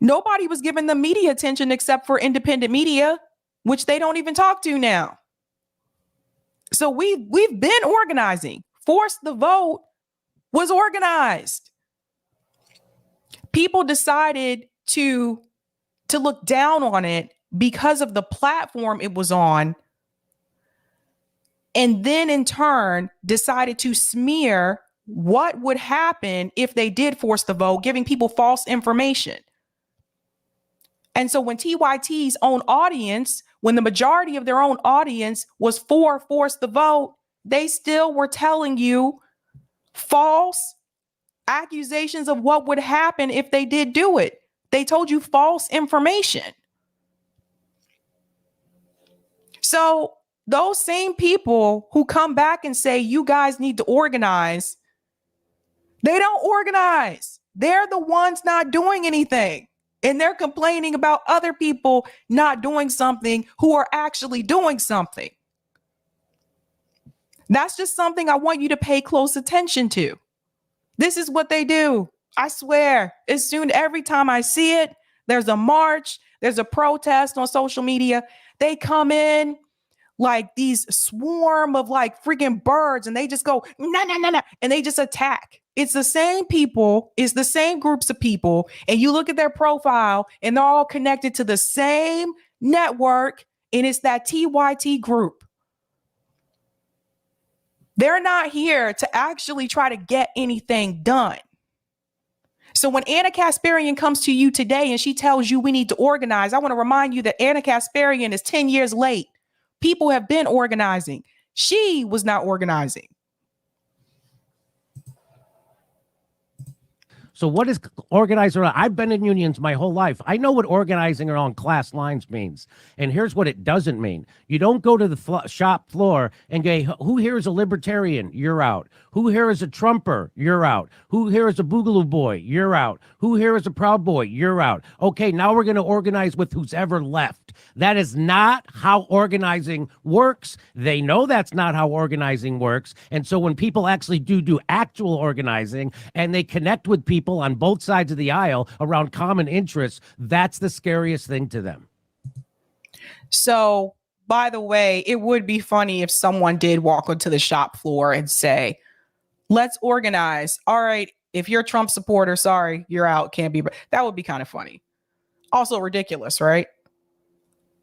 Nobody was giving them media attention except for independent media, which they don't even talk to now. So we've been organizing. Force the Vote was organized. People decided to look down on it because of the platform it was on, and then in turn decided to smear what would happen if they did force the vote, giving people false information. And so when TYT's own audience, when the majority of their own audience was for force the vote, they still were telling you false accusations of what would happen if they did do it. They told you false information. So those same people who come back and say, you guys need to organize, they don't organize. They're the ones not doing anything. And they're complaining about other people not doing something who are actually doing something. That's just something I want you to pay close attention to. This is what they do. I swear, every time I see it, there's a march, there's a protest on social media. They come in like these swarm of like freaking birds and they just go, no, no, no, no. And they just attack. It's the same people. It's the same groups of people. And you look at their profile and they're all connected to the same network. And it's that TYT group. They're not here to actually try to get anything done. So when Anna Kasparian comes to you today and she tells you we need to organize, I want to remind you that Anna Kasparian is 10 years late. People have been organizing. She was not organizing. So what is organizing? I've been in unions my whole life. I know what organizing along class lines means. And here's what it doesn't mean. You don't go to the shop floor and go, who here is a libertarian? You're out. Who here is a Trumper? You're out. Who here is a Boogaloo boy? You're out. Who here is a Proud Boy? You're out. Okay, now we're going to organize with who's ever left. That is not how organizing works. They know that's not how organizing works. And so when people actually do actual organizing and they connect with people on both sides of the aisle around common interests, that's the scariest thing to them. So, by the way, it would be funny if someone did walk onto the shop floor and say, let's organize. All right, if you're a Trump supporter, sorry, you're out, can't be. That would be kind of funny. Also ridiculous, right?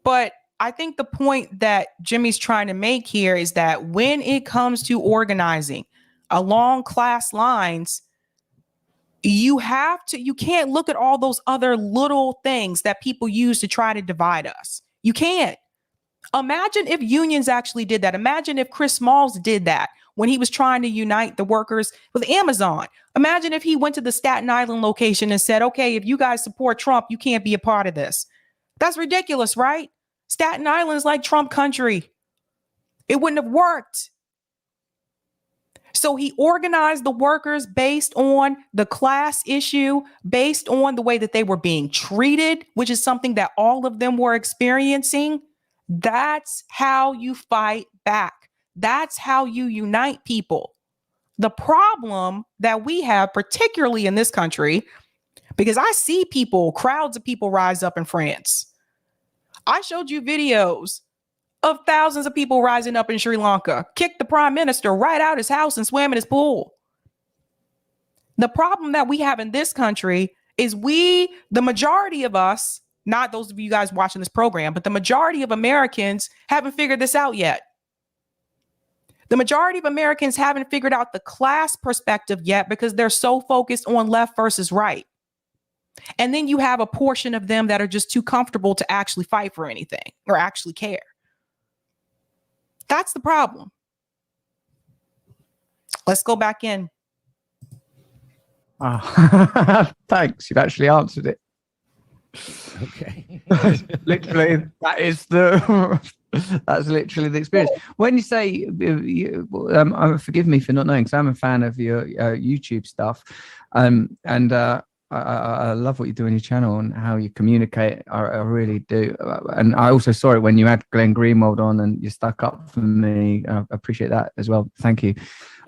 But I think the point that Jimmy's trying to make here is that when it comes to organizing along class lines, you can't look at all those other little things that people use to try to divide us. You can't. Imagine if unions actually did that. Imagine if Chris Smalls did that when he was trying to unite the workers with Amazon. Imagine if he went to the Staten Island location and said, okay, if you guys support Trump, you can't be a part of this. That's ridiculous, right? Staten Island is like Trump country. It wouldn't have worked. So he organized the workers based on the class issue, based on the way that they were being treated, which is something that all of them were experiencing. That's how you fight back. That's how you unite people. The problem that we have, particularly in this country, because I see crowds of people rise up in France. I showed you videos of thousands of people rising up in Sri Lanka, kicked the prime minister right out his house and swam in his pool. The problem that we have in this country is the majority of us, not those of you guys watching this program, but the majority of Americans haven't figured this out yet. The majority of Americans haven't figured out the class perspective yet because they're so focused on left versus right. And then you have a portion of them that are just too comfortable to actually fight for anything or actually care. That's the problem. Let's go back in. Thanks. You've actually answered it. Okay. Literally, that's literally the experience. When you say, forgive me for not knowing, because I'm a fan of your YouTube stuff, and I love what you do on your channel and how you communicate. I really do. And I also saw it when you had Glenn Greenwald on and you stuck up for me. I appreciate that as well. Thank you.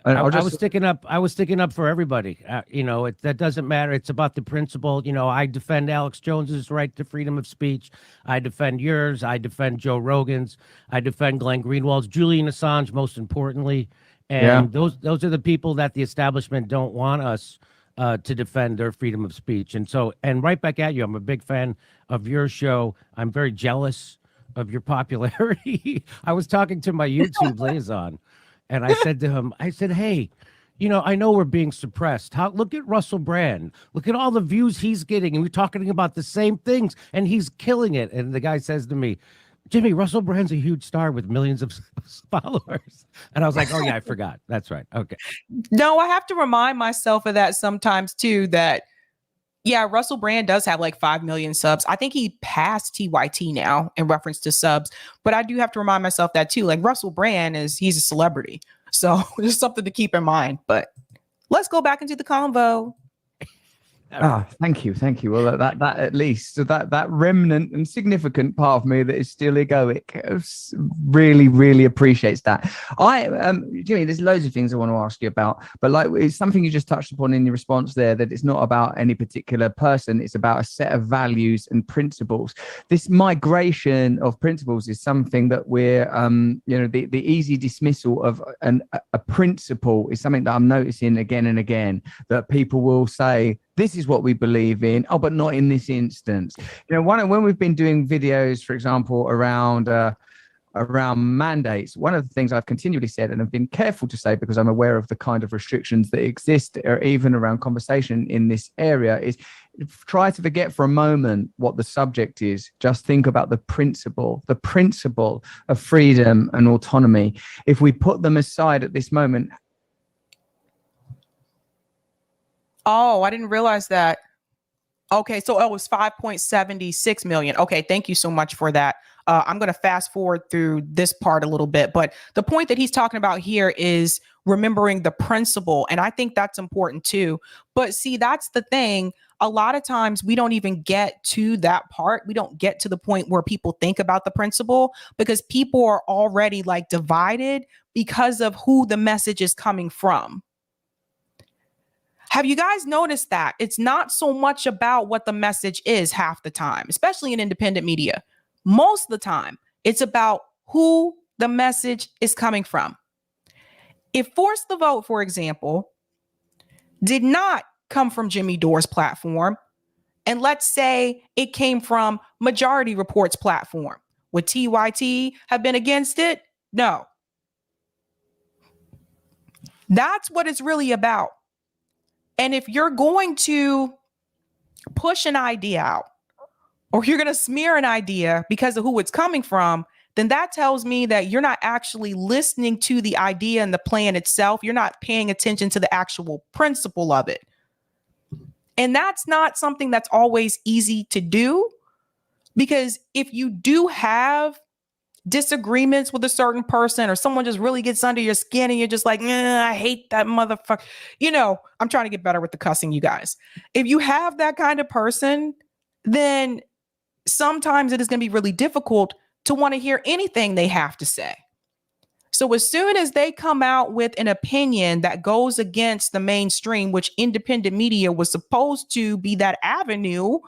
And I I'll was sticking up. I was sticking up for everybody. That doesn't matter. It's about the principle. I defend Alex Jones's right to freedom of speech. I defend yours. I defend Joe Rogan's. I defend Glenn Greenwald's, Julian Assange, most importantly. And those are the people that the establishment don't want us to defend their freedom of speech. And right back at you. I'm a big fan of your show. I'm very jealous of your popularity. I was talking to my YouTube liaison. And I said to him, hey, I know we're being suppressed. Look at Russell Brand. Look at all the views he's getting. And we're talking about the same things, and he's killing it. And the guy says to me, Jimmy, Russell Brand's a huge star with millions of followers. And I was like, oh, yeah, I forgot. That's right. Okay. No, I have to remind myself of that sometimes, too, that, yeah, Russell Brand does have like 5 million subs. I think he passed TYT now in reference to subs. But I do have to remind myself that, too. Like Russell Brand he's a celebrity. So just something to keep in mind. But let's go back into the convo. Thank you. Well, that at least that remnant and significant part of me that is still egoic really appreciates that. Jimmy, there's loads of things I want to ask you about, but like it's something you just touched upon in your response there, that it's not about any particular person, it's about a set of values and principles. This migration of principles is something that we're the easy dismissal of a principle is something that I'm noticing again and again, that people will say, this is what we believe in. Oh, but not in this instance. When we've been doing videos, for example, around mandates, one of the things I've continually said, and I've been careful to say because I'm aware of the kind of restrictions that exist, or even around conversation in this area, is try to forget for a moment what the subject is. Just think about the principle of freedom and autonomy. If we put them aside at this moment. Oh, I didn't realize that. Okay, so it was 5.76 million. Okay, thank you so much for that. I'm going to fast forward through this part a little bit, but the point that he's talking about here is remembering the principle, and I think that's important too. But see, that's the thing. A lot of times we don't even get to that part. We don't get to the point where people think about the principle, because people are already like divided because of who the message is coming from. Have you guys noticed that? It's not so much about what the message is half the time, especially in independent media. Most of the time, it's about who the message is coming from. If Force the Vote, for example, did not come from Jimmy Dore's platform, and let's say it came from Majority Report's platform, would TYT have been against it? No. That's what it's really about. And if you're going to push an idea out, or you're going to smear an idea because of who it's coming from, then that tells me that you're not actually listening to the idea and the plan itself. You're not paying attention to the actual principle of it. And that's not something that's always easy to do, because if you do have disagreements with a certain person, or someone just really gets under your skin and you're just like, I hate that motherfucker. I'm trying to get better with the cussing, you guys. If you have that kind of person, then sometimes it is going to be really difficult to want to hear anything they have to say. So as soon as they come out with an opinion that goes against the mainstream, which independent media was supposed to be that avenue,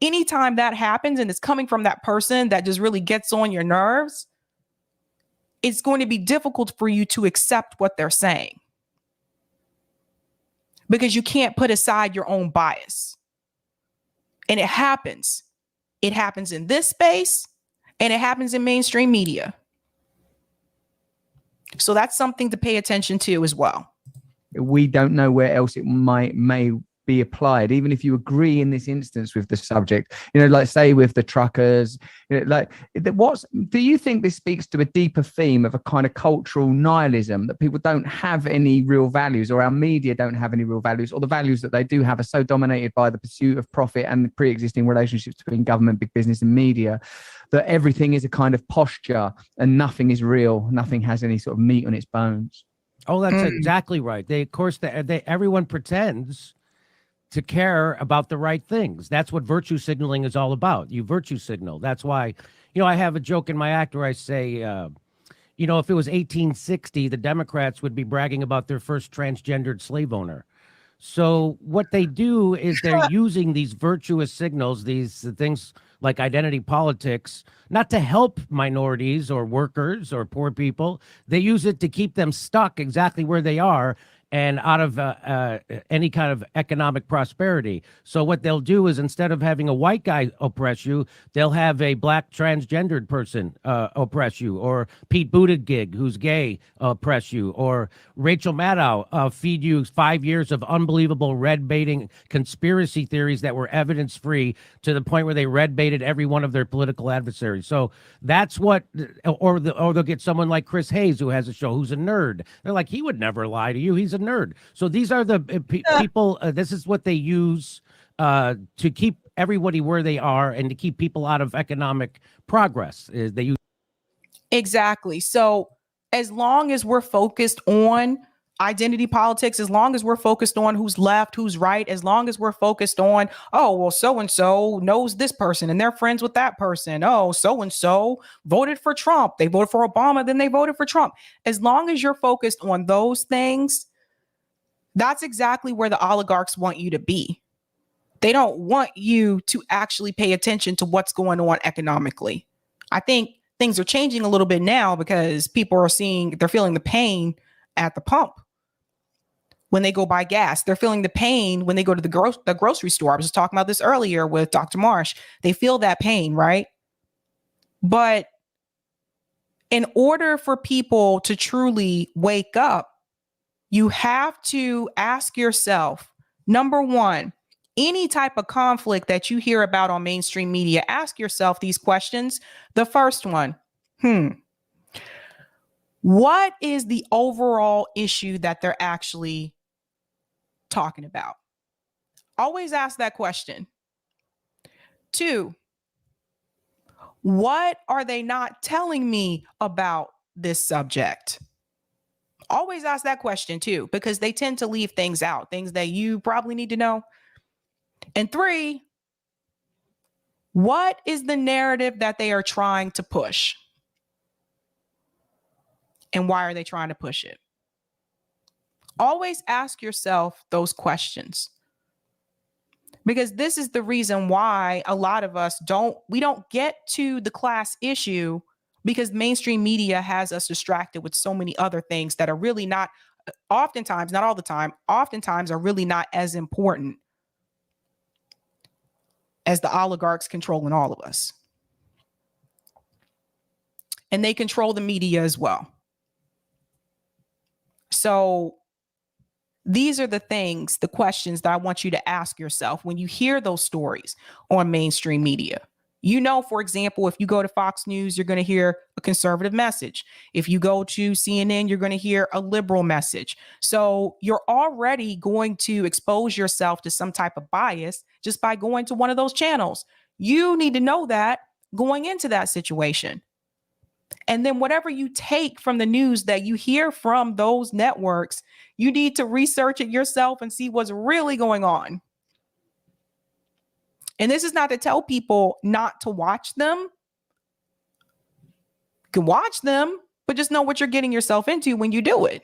anytime that happens and it's coming from that person that just really gets on your nerves, it's going to be difficult for you to accept what they're saying, because you can't put aside your own bias. And it happens. It happens in this space, and it happens in mainstream media. So that's something to pay attention to as well. We don't know where else it may be applied, even if you agree in this instance with the subject, like say with the truckers, do you think this speaks to a deeper theme of a kind of cultural nihilism, that people don't have any real values, or our media don't have any real values, or the values that they do have are so dominated by the pursuit of profit and the pre-existing relationships between government, big business and media, that everything is a kind of posture and nothing is real, nothing has any sort of meat on its bones? Oh, that's exactly right. Everyone pretends to care about the right things. That's what virtue signaling is all about. You virtue signal. That's why, I have a joke in my act where I say, you know, if it was 1860, the Democrats would be bragging about their first transgendered slave owner. So what they do is they're using these virtuous signals, these things like identity politics, not to help minorities or workers or poor people. They use it to keep them stuck exactly where they are and out of any kind of economic prosperity. So what they'll do is, instead of having a white guy oppress you, they'll have a black transgendered person oppress you, or Pete Buttigieg, who's gay, oppress you, or Rachel Maddow feed you 5 years of unbelievable red baiting conspiracy theories that were evidence free, to the point where they red baited every one of their political adversaries. So that's what, or they'll get someone like Chris Hayes, who has a show, who's a nerd. They're like, he would never lie to you. He's a nerd. So these are the people. This is what they use to keep everybody where they are and to keep people out of economic progress. They use exactly. So as long as we're focused on identity politics, as long as we're focused on who's left, who's right, as long as we're focused on, oh, well, so-and-so knows this person and they're friends with that person. Oh, so-and-so voted for Trump. They voted for Obama, then they voted for Trump. As long as you're focused on those things, that's exactly where the oligarchs want you to be. They don't want you to actually pay attention to what's going on economically. I think things are changing a little bit now because people are they're feeling the pain at the pump. When they go buy gas, they're feeling the pain when they go to the grocery store. I was just talking about this earlier with Dr. Marsh. They feel that pain, right? But in order for people to truly wake up, you have to ask yourself, number one, any type of conflict that you hear about on mainstream media, ask yourself these questions. The first one, what is the overall issue that they're actually talking about? Always ask that question. 2, what are they not telling me about this subject? Always ask that question too, because they tend to leave things out, things that you probably need to know. And 3, what is the narrative that they are trying to push? And why are they trying to push it? Always ask yourself those questions, because this is the reason why a lot of us don't get to the class issue, because mainstream media has us distracted with so many other things that are really not, oftentimes, not all the time, oftentimes are really not as important as the oligarchs controlling all of us. And they control the media as well. So these are the things, the questions that I want you to ask yourself when you hear those stories on mainstream media. You know, for example, if you go to Fox News, you're going to hear a conservative message. If you go to CNN, you're going to hear a liberal message. So you're already going to expose yourself to some type of bias just by going to one of those channels. You need to know that going into that situation. And then whatever you take from the news that you hear from those networks, you need to research it yourself and see what's really going on. And this is not to tell people not to watch them. You can watch them, but just know what you're getting yourself into when you do it.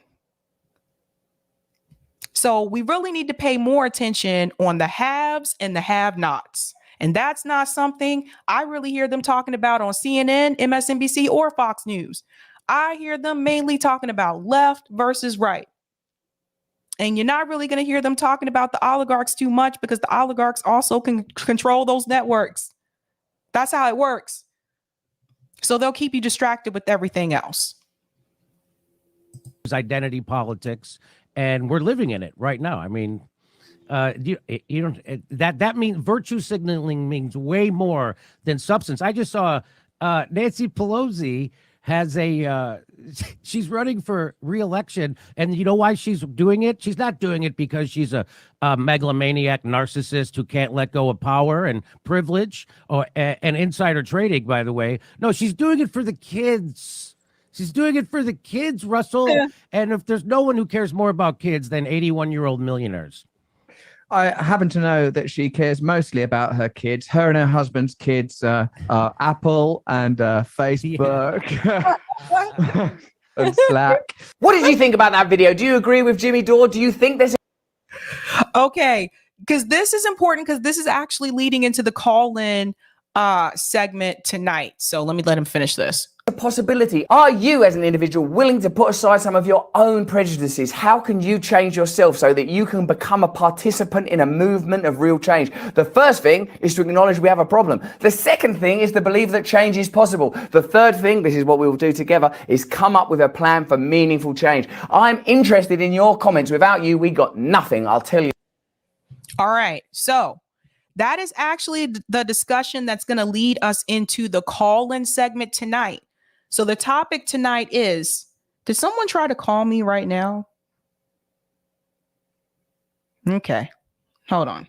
So we really need to pay more attention on the haves and the have-nots. And that's not something I really hear them talking about on CNN, MSNBC, or Fox News. I hear them mainly talking about left versus right. And you're not really going to hear them talking about the oligarchs too much, because the oligarchs also can control those networks. That's how it works. So they'll keep you distracted with everything else. Identity politics, and we're living in it right now. I mean, you don't, that means virtue signaling means way more than substance. I just saw Nancy Pelosi has she's running for re-election, and you know why she's doing it? She's not doing it because she's a megalomaniac narcissist who can't let go of power and privilege, or and insider trading, by the way. No, she's doing it for the kids. She's doing it for the kids, Russell. Yeah. And if there's no one who cares more about kids than 81-year-old millionaires. I happen to know that she cares mostly about her kids, her and her husband's kids, Apple and Facebook and Slack. What did you think about that video? Do you agree with Jimmy Dore? Do you think there's Okay, because this is important because this is actually leading into the call-in segment tonight. So let me let him finish this. a possibility? Are you as an individual willing to put aside some of your own prejudices? How can you change yourself so that you can become a participant in a movement of real change? The first thing is to acknowledge we have a problem. The second thing is to believe that change is possible. The third thing, this is what we will do together, is come up with a plan for meaningful change. I'm interested in your comments. Without you, we got nothing, I'll tell you. All right, so that is actually the discussion that's going to lead us into the call-in segment tonight. So the topic tonight is, did someone try to call me right now? Okay, hold on.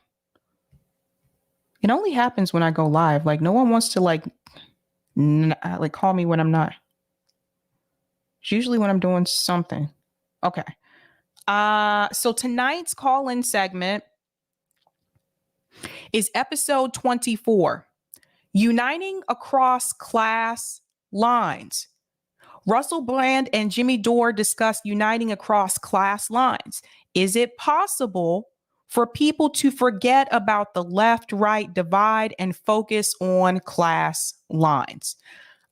It only happens when I go live. Like, no one wants to like call me when I'm not. It's usually when I'm doing something. Okay. So tonight's call-in segment is episode 24, Uniting Across Class Lines. Russell Brand and Jimmy Dore discussed uniting across class lines. Is it possible for people to forget about the left-right divide and focus on class lines?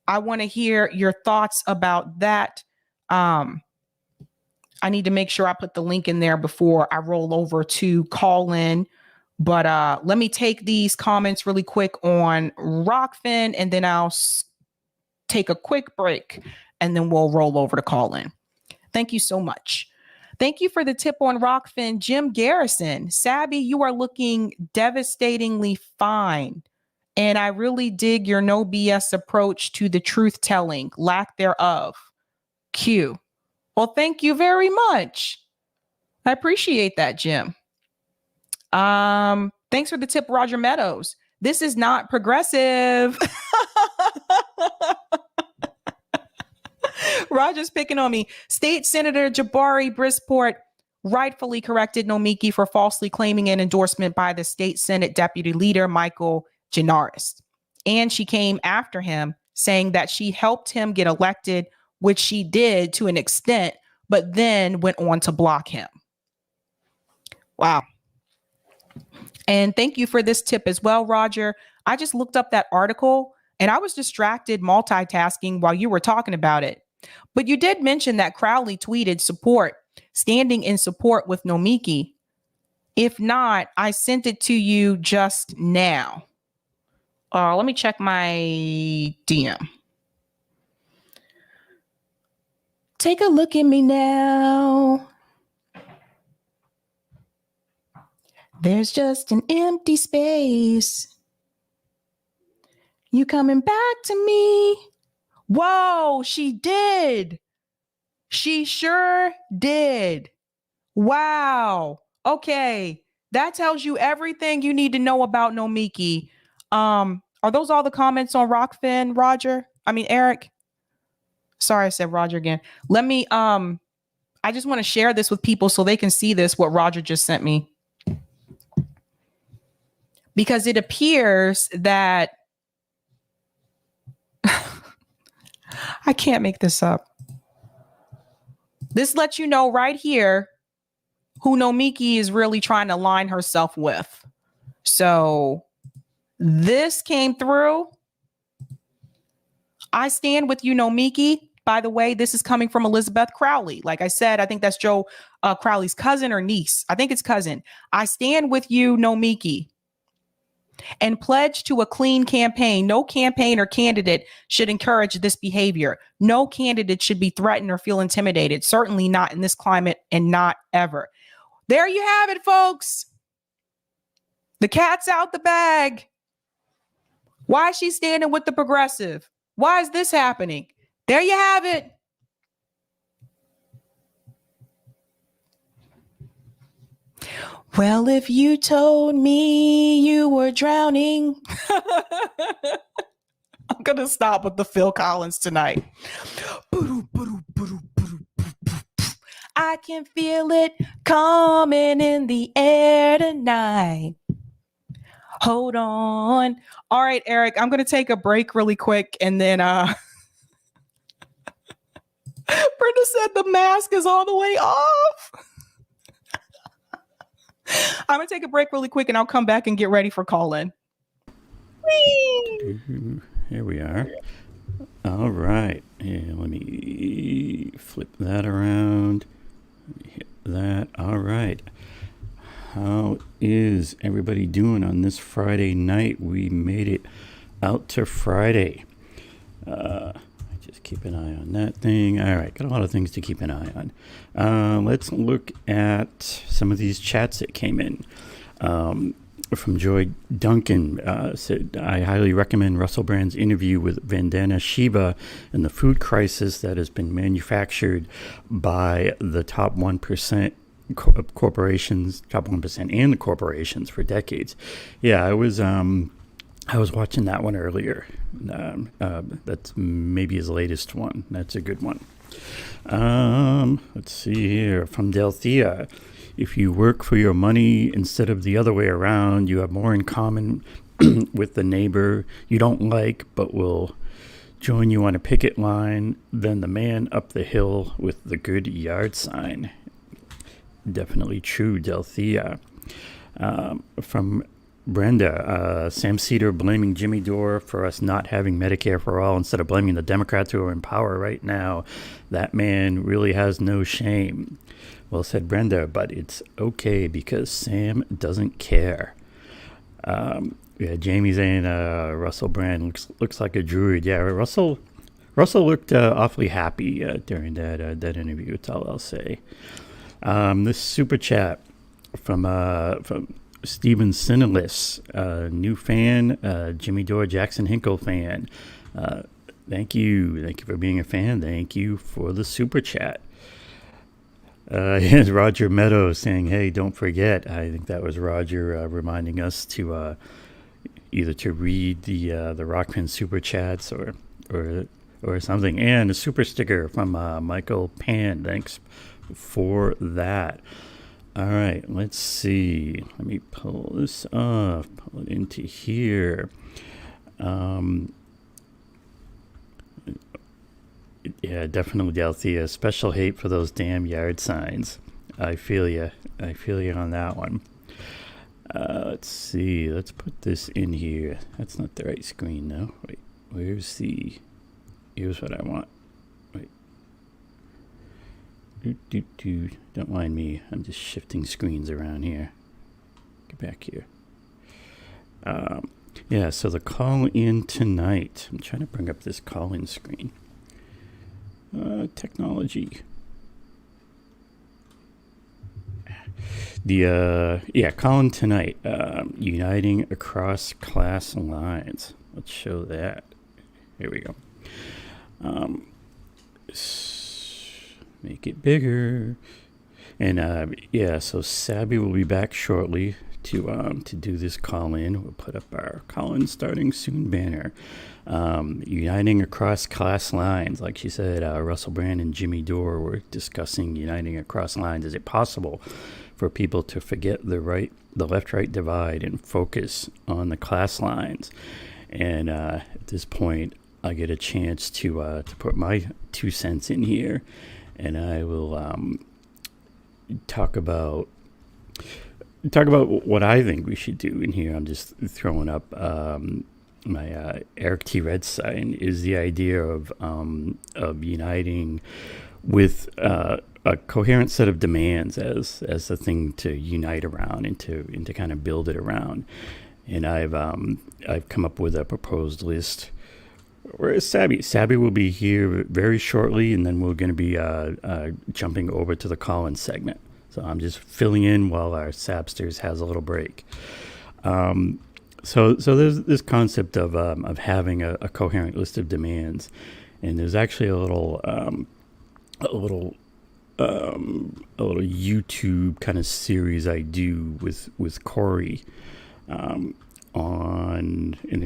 I want to hear your thoughts about that. I need to make sure I put the link in there before I roll over to call in. But let me take these comments really quick on Rockfin, and then I'll take a quick break, and then we'll roll over to call in. Thank you so much. Thank you for the tip on Rockfin. Jim Garrison, Sabby, you are looking devastatingly fine. And I really dig your no BS approach to the truth telling, lack thereof. Q. Well, thank you very much. I appreciate that, Jim. Thanks for the tip, Roger Meadows. This is not progressive. Roger's picking on me. State Senator Jabari Brisport rightfully corrected Nomiki for falsely claiming an endorsement by the state Senate Deputy Leader, Michael Genaris. And she came after him saying that she helped him get elected, which she did to an extent, but then went on to block him. Wow. And thank you for this tip as well, Roger. I just looked up that article and I was distracted multitasking while you were talking about it. But you did mention that Crowley tweeted support, standing in support with Nomiki. If not, I sent it to you just now. Let me check my DM. Take a look at me now. There's just an empty space. You coming back to me? Whoa, she did. She sure did. Wow. Okay. That tells you everything you need to know about Nomiki. Are those all the comments on Rockfin, Roger? Eric? Sorry, I said Roger again. Let me, I just want to share this with people so they can see this, what Roger just sent me. Because it appears that I can't make this up. This lets you know right here who Nomiki is really trying to line herself with. So this came through. I stand with you, Nomiki. By the way, this is coming from Elizabeth Crowley. Like I said, I think that's Joe Crowley's cousin or niece. I think it's cousin. I stand with you, Nomiki, and pledge to a clean campaign. No campaign or candidate should encourage this behavior. No candidate should be threatened or feel intimidated. Certainly not in this climate and not ever. There you have it, folks. The cat's out the bag. Why is she standing with the progressive? Why is this happening? There you have it. Well, if you told me you were drowning, I'm going to stop with the Phil Collins tonight. I can feel it coming in the air tonight. Hold on. All right, Eric, I'm going to take a break really quick. And then Brenda said the mask is all the way off. I'm going to take a break really quick and I'll come back and get ready for call-in. Here we are. All right. Yeah, let me flip that around. Hit that. All right. How is everybody doing on this Friday night? We made it out to Friday. Just keep an eye on that thing. All right, got a lot of things to keep an eye on. Let's look at some of these chats that came in. From Joy Duncan, said, I highly recommend Russell Brand's interview with Vandana Shiva and the food crisis that has been manufactured by the top 1% corporations, top 1% and the corporations for decades. Yeah, I was watching that one earlier. That's maybe his latest one. That's a good one. Let's see here from Delthea. If you work for your money instead of the other way around, you have more in common with the neighbor you don't like, but will join you on a picket line than the man up the hill with the good yard sign. Definitely true, Delthea. From Brenda, Sam Cedar blaming Jimmy Dore for us not having Medicare for all instead of blaming the Democrats who are in power right now. That man really has no shame. Well said, Brenda, but it's okay because Sam doesn't care. Yeah, Jamie saying Russell Brand looks like a druid. Yeah, Russell looked awfully happy during that interview. That's all I'll say. This super chat from Steven Sinalis, new fan, Jimmy Dore, Jackson Hinkle fan. Thank you for being a fan. Thank you for the super chat. Here's Roger Meadows saying, "Hey, don't forget." I think that was Roger reminding us to either to read the Rockpin super chats or something. And a super sticker from Michael Pan. Thanks for that. All right, let's see. Let me pull this off, pull it into here. Yeah, definitely, Delthea. Special hate for those damn yard signs. I feel you. I feel you on that one. Let's see. Let's put this in here. That's not the right screen, though. Wait, here's what I want. Wait. Don't mind me. I'm just shifting screens around here. Get back here. Yeah, so the call-in tonight. I'm trying to bring up this call-in screen. Technology. Call-in tonight. Uniting across class lines. Let's show that. Here we go. Make it bigger. And so Sabby will be back shortly to do this call-in. We'll put up our call-in starting soon banner. Uniting across class lines. Like she said, Russell Brand and Jimmy Dore were discussing uniting across lines. Is it possible for people to forget the left-right divide and focus on the class lines? And at this point, I get a chance to put my 2 cents in here, and I will talk about what I think we should do in here. I'm just throwing up my Eric T. Red sign is the idea of uniting with a coherent set of demands as the thing to unite around and to kind of build it around. And I've come up with a proposed list. Where is Sabby? Sabby will be here very shortly, and then we're going to be jumping over to the call-in segment. So I'm just filling in while our Sabsters has a little break. So there's this concept of having a coherent list of demands, and there's actually a little YouTube kind of series I do with Corey and I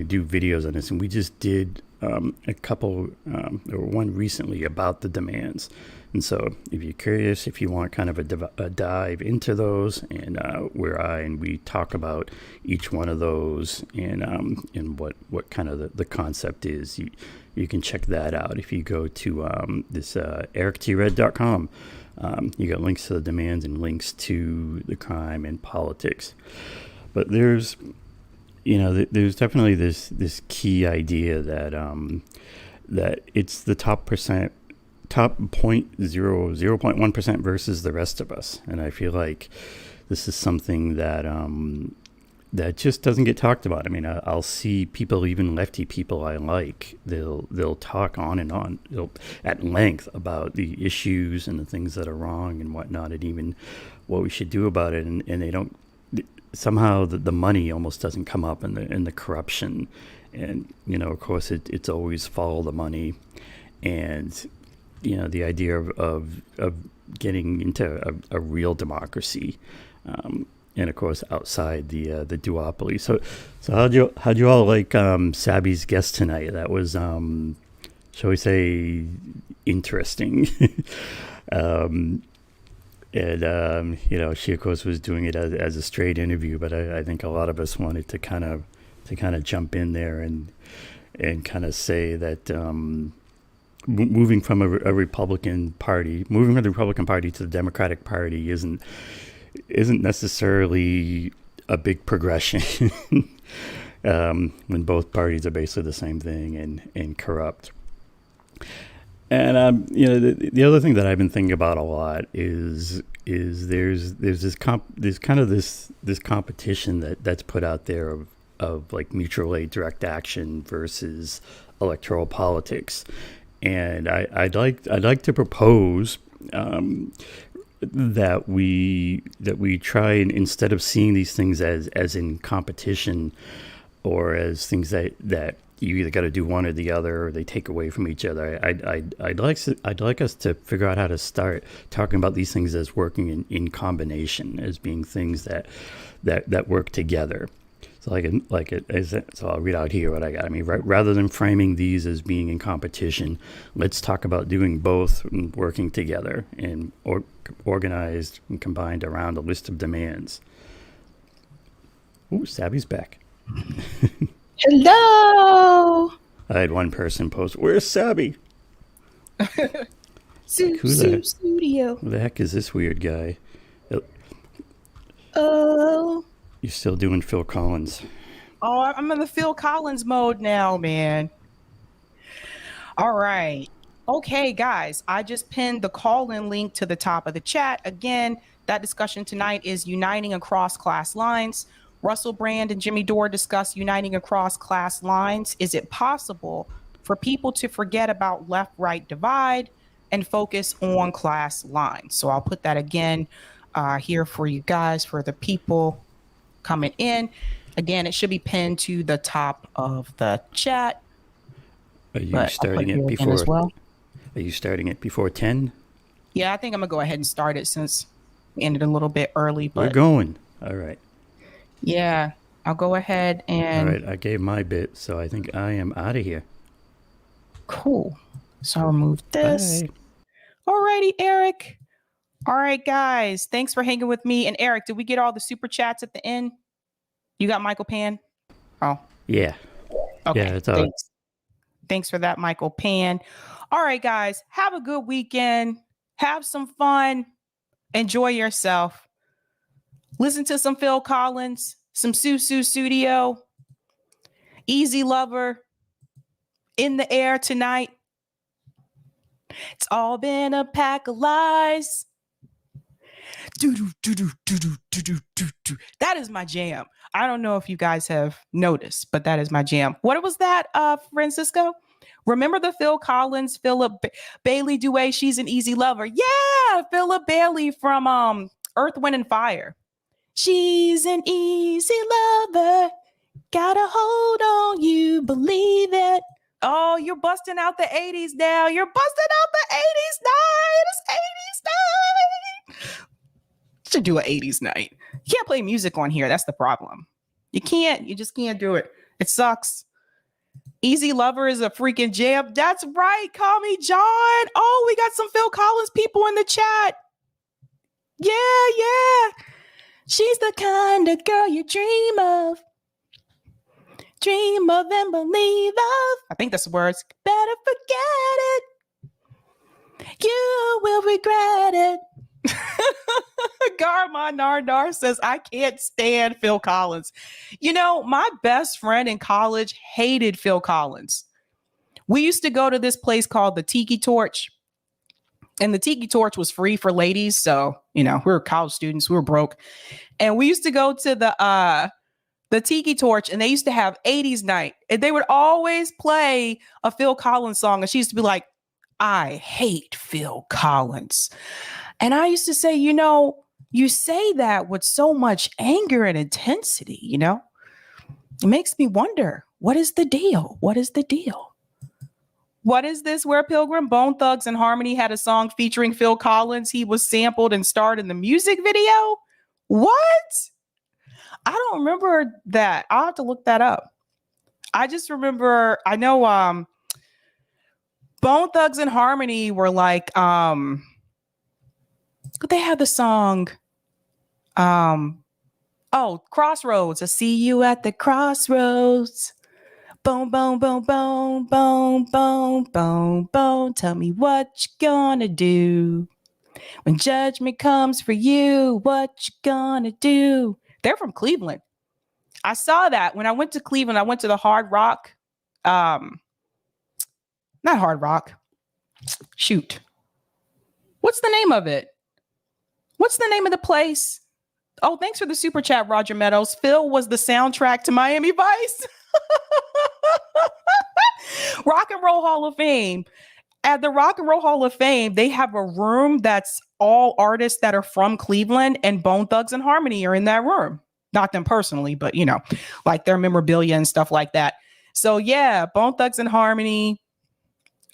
do videos on this, and we just did a couple or one recently about the demands. And so if you're curious, if you want kind of a dive into those, and where we talk about each one of those and what kind of the concept is, you can check that out. If you go to this erictred.com, you got links to the demands and links to the crime and politics. But there's definitely this key idea that that it's the top 0.1% versus the rest of us. And I feel like this is something that that just doesn't get talked about. I mean, I'll see people, even lefty people I like, they'll talk on and on at length about the issues and the things that are wrong and whatnot, and even what we should do about it. And they don't, somehow the money almost doesn't come up, and the corruption. And, of course, it's always follow the money. And, the idea of getting into a real democracy. And of course, outside the duopoly. So how'd you all like Sabby's guest tonight? That was, shall we say, interesting. And she of course was doing it as a straight interview, but I think a lot of us wanted to kind of jump in there and kind of say that moving from a Republican Party to the Democratic Party isn't necessarily a big progression when both parties are basically the same thing and corrupt. And the other thing that I've been thinking about a lot is there's this competition that's put out there of like mutual aid direct action versus electoral politics. And I'd like to propose that we try, and instead of seeing these things as in competition or as things that you either got to do one or the other, or they take away from each other. I'd like us to figure out how to start talking about these things as working in combination, as being things that work together. So so I'll read out here what I got. I mean, rather than framing these as being in competition, let's talk about doing both and working together and organized and combined around a list of demands. Ooh, Sabby's back. Hello. I had one person post, "Where's Sabby?" Studio. Who the heck is this weird guy? Oh. You're still doing Phil Collins. Oh, I'm in the Phil Collins mode now, man. All right. Okay, guys, I just pinned the call-in link to the top of the chat. Again, that discussion tonight is uniting across class lines. Russell Brand and Jimmy Dore discuss uniting across class lines. Is it possible for people to forget about left-right divide and focus on class lines? So I'll put that again here for you guys, for the people coming in. Again, it should be pinned to the top of the chat. Are you starting it before as well? Are you starting it before 10? Yeah, I think I'm gonna go ahead and start it since we ended a little bit early. But we're going. All right. Yeah, I'll go ahead and. All right, I gave my bit, so I think I am out of here. Cool. So I'll remove this. Bye. All righty, Eric. All right, guys. Thanks for hanging with me. And Eric, did we get all the super chats at the end? You got Michael Pan? Oh. Yeah. Okay. Yeah, it's all. Thanks for that, Michael Pan. All right, guys. Have a good weekend. Have some fun. Enjoy yourself. Listen to some Phil Collins, some Susu Studio, Easy Lover, In the Air Tonight. It's all been a pack of lies. That is my jam. I don't know if you guys have noticed, but that is my jam. What was that, Francisco? Remember the Phil Collins, Philip Bailey duet, She's an Easy Lover. Yeah, Philip Bailey from Earth, Wind, and Fire. She's an easy lover. Got a hold on you, believe it. Oh, you're busting out the 80s now. You're busting out the 80s night. It's 80s night. Should do an 80s night. You can't play music on here. That's the problem. You can't. You just can't do it. It sucks. Easy Lover is a freaking jam. That's right. Call me John. Oh, we got some Phil Collins people in the chat. Yeah. She's the kind of girl you dream of and believe of. I think that's the words. Better forget it. You will regret it. Garma Nardar says, I can't stand Phil Collins. You know, my best friend in college hated Phil Collins. We used to go to this place called the Tiki Torch. And the Tiki Torch was free for ladies. So, you know, we were college students. We were broke. And we used to go to the Tiki Torch, and they used to have 80s night. And they would always play a Phil Collins song. And she used to be like, I hate Phil Collins. And I used to say, you know, you say that with so much anger and intensity, you know? It makes me wonder, what is the deal? What is the deal? What is this? Where Pilgrim? Bone Thugs and Harmony had a song featuring Phil Collins. He was sampled and starred in the music video. What? I don't remember that. I'll have to look that up. I just remember, I know Bone Thugs and Harmony were like, they had the song, Crossroads. I see you at the crossroads. Boom, boom, boom, boom, boom, boom, boom, boom. Tell me what you gonna do when judgment comes for you. What you gonna do? They're from Cleveland. I saw that when I went to Cleveland. I went to the Hard Rock. Not Hard Rock. Shoot. What's the name of it? What's the name of the place? Oh, thanks for the super chat, Roger Meadows. Phil was the soundtrack to Miami Vice. Rock and Roll Hall of Fame. At the Rock and Roll Hall of Fame, they have a room that's all artists that are from Cleveland, and Bone Thugs and Harmony are in that room. Not them personally, but, you know, like their memorabilia and stuff like that. So, yeah, Bone Thugs and Harmony.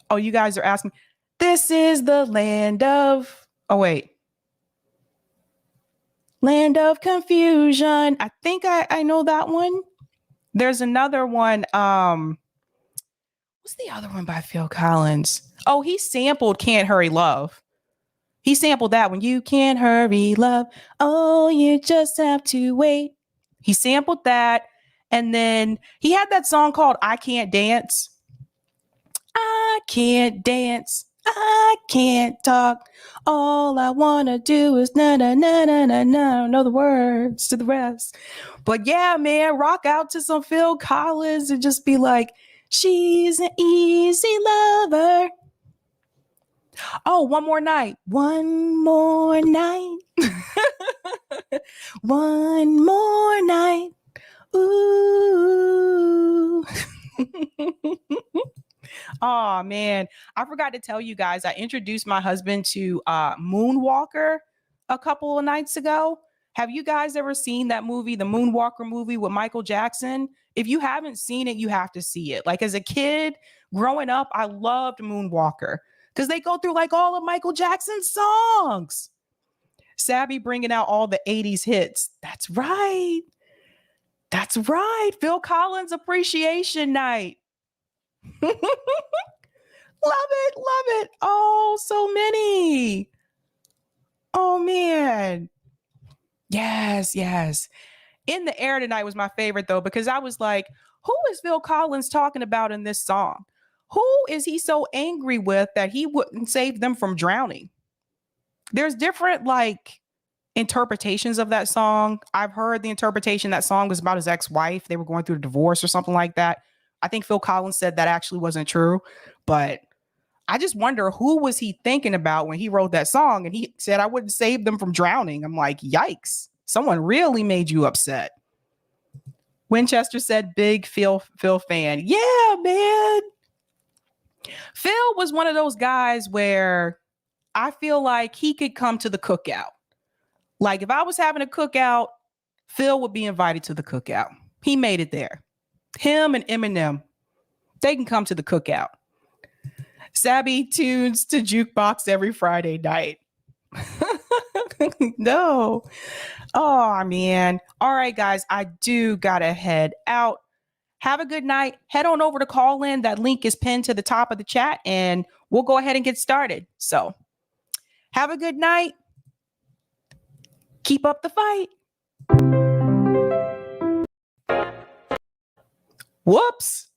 Oh, you guys are asking. This is the land of... Oh, wait. Land of Confusion. I think I know that one. There's another one. What's the other one by Phil Collins? Oh, he sampled Can't Hurry Love. He sampled that one. You can't hurry love. Oh, you just have to wait. He sampled that. And then he had that song called I Can't Dance. I can't dance. I can't talk. All I want to do is na na na na na na. Know the words to the rest. But yeah, man, rock out to some Phil Collins and just be like, she's an easy lover. Oh, one more night. One more night. One more night. Ooh. Oh, man. I forgot to tell you guys, I introduced my husband to Moonwalker a couple of nights ago. Have you guys ever seen that movie, the Moonwalker movie with Michael Jackson? If you haven't seen it, you have to see it. Like as a kid growing up, I loved Moonwalker because they go through like all of Michael Jackson's songs. Sabby bringing out all the 80s hits. That's right. That's right. Phil Collins Appreciation Night. Love it. Love it. Oh, so many. Oh, man. Yes, yes. In the Air Tonight was my favorite, though, because I was like, who is Phil Collins talking about in this song? Who is he so angry with that he wouldn't save them from drowning? There's different, like, interpretations of that song. I've heard the interpretation that song was about his ex-wife. They were going through a divorce or something like that. I think Phil Collins said that actually wasn't true, but I just wonder who was he thinking about when he wrote that song and he said, I wouldn't save them from drowning. I'm like, yikes. Someone really made you upset. Winchester said, big Phil fan. Yeah, man. Phil was one of those guys where I feel like he could come to the cookout. Like if I was having a cookout, Phil would be invited to the cookout. He made it there. Him and Eminem, they can come to the cookout. Sabby tunes to jukebox every Friday night. No. Oh, man. All right, guys, I do gotta head out. Have a good night. Head on over to Call In. That link is pinned to the top of the chat, and we'll go ahead and get started. So have a good night. Keep up the fight. Whoops.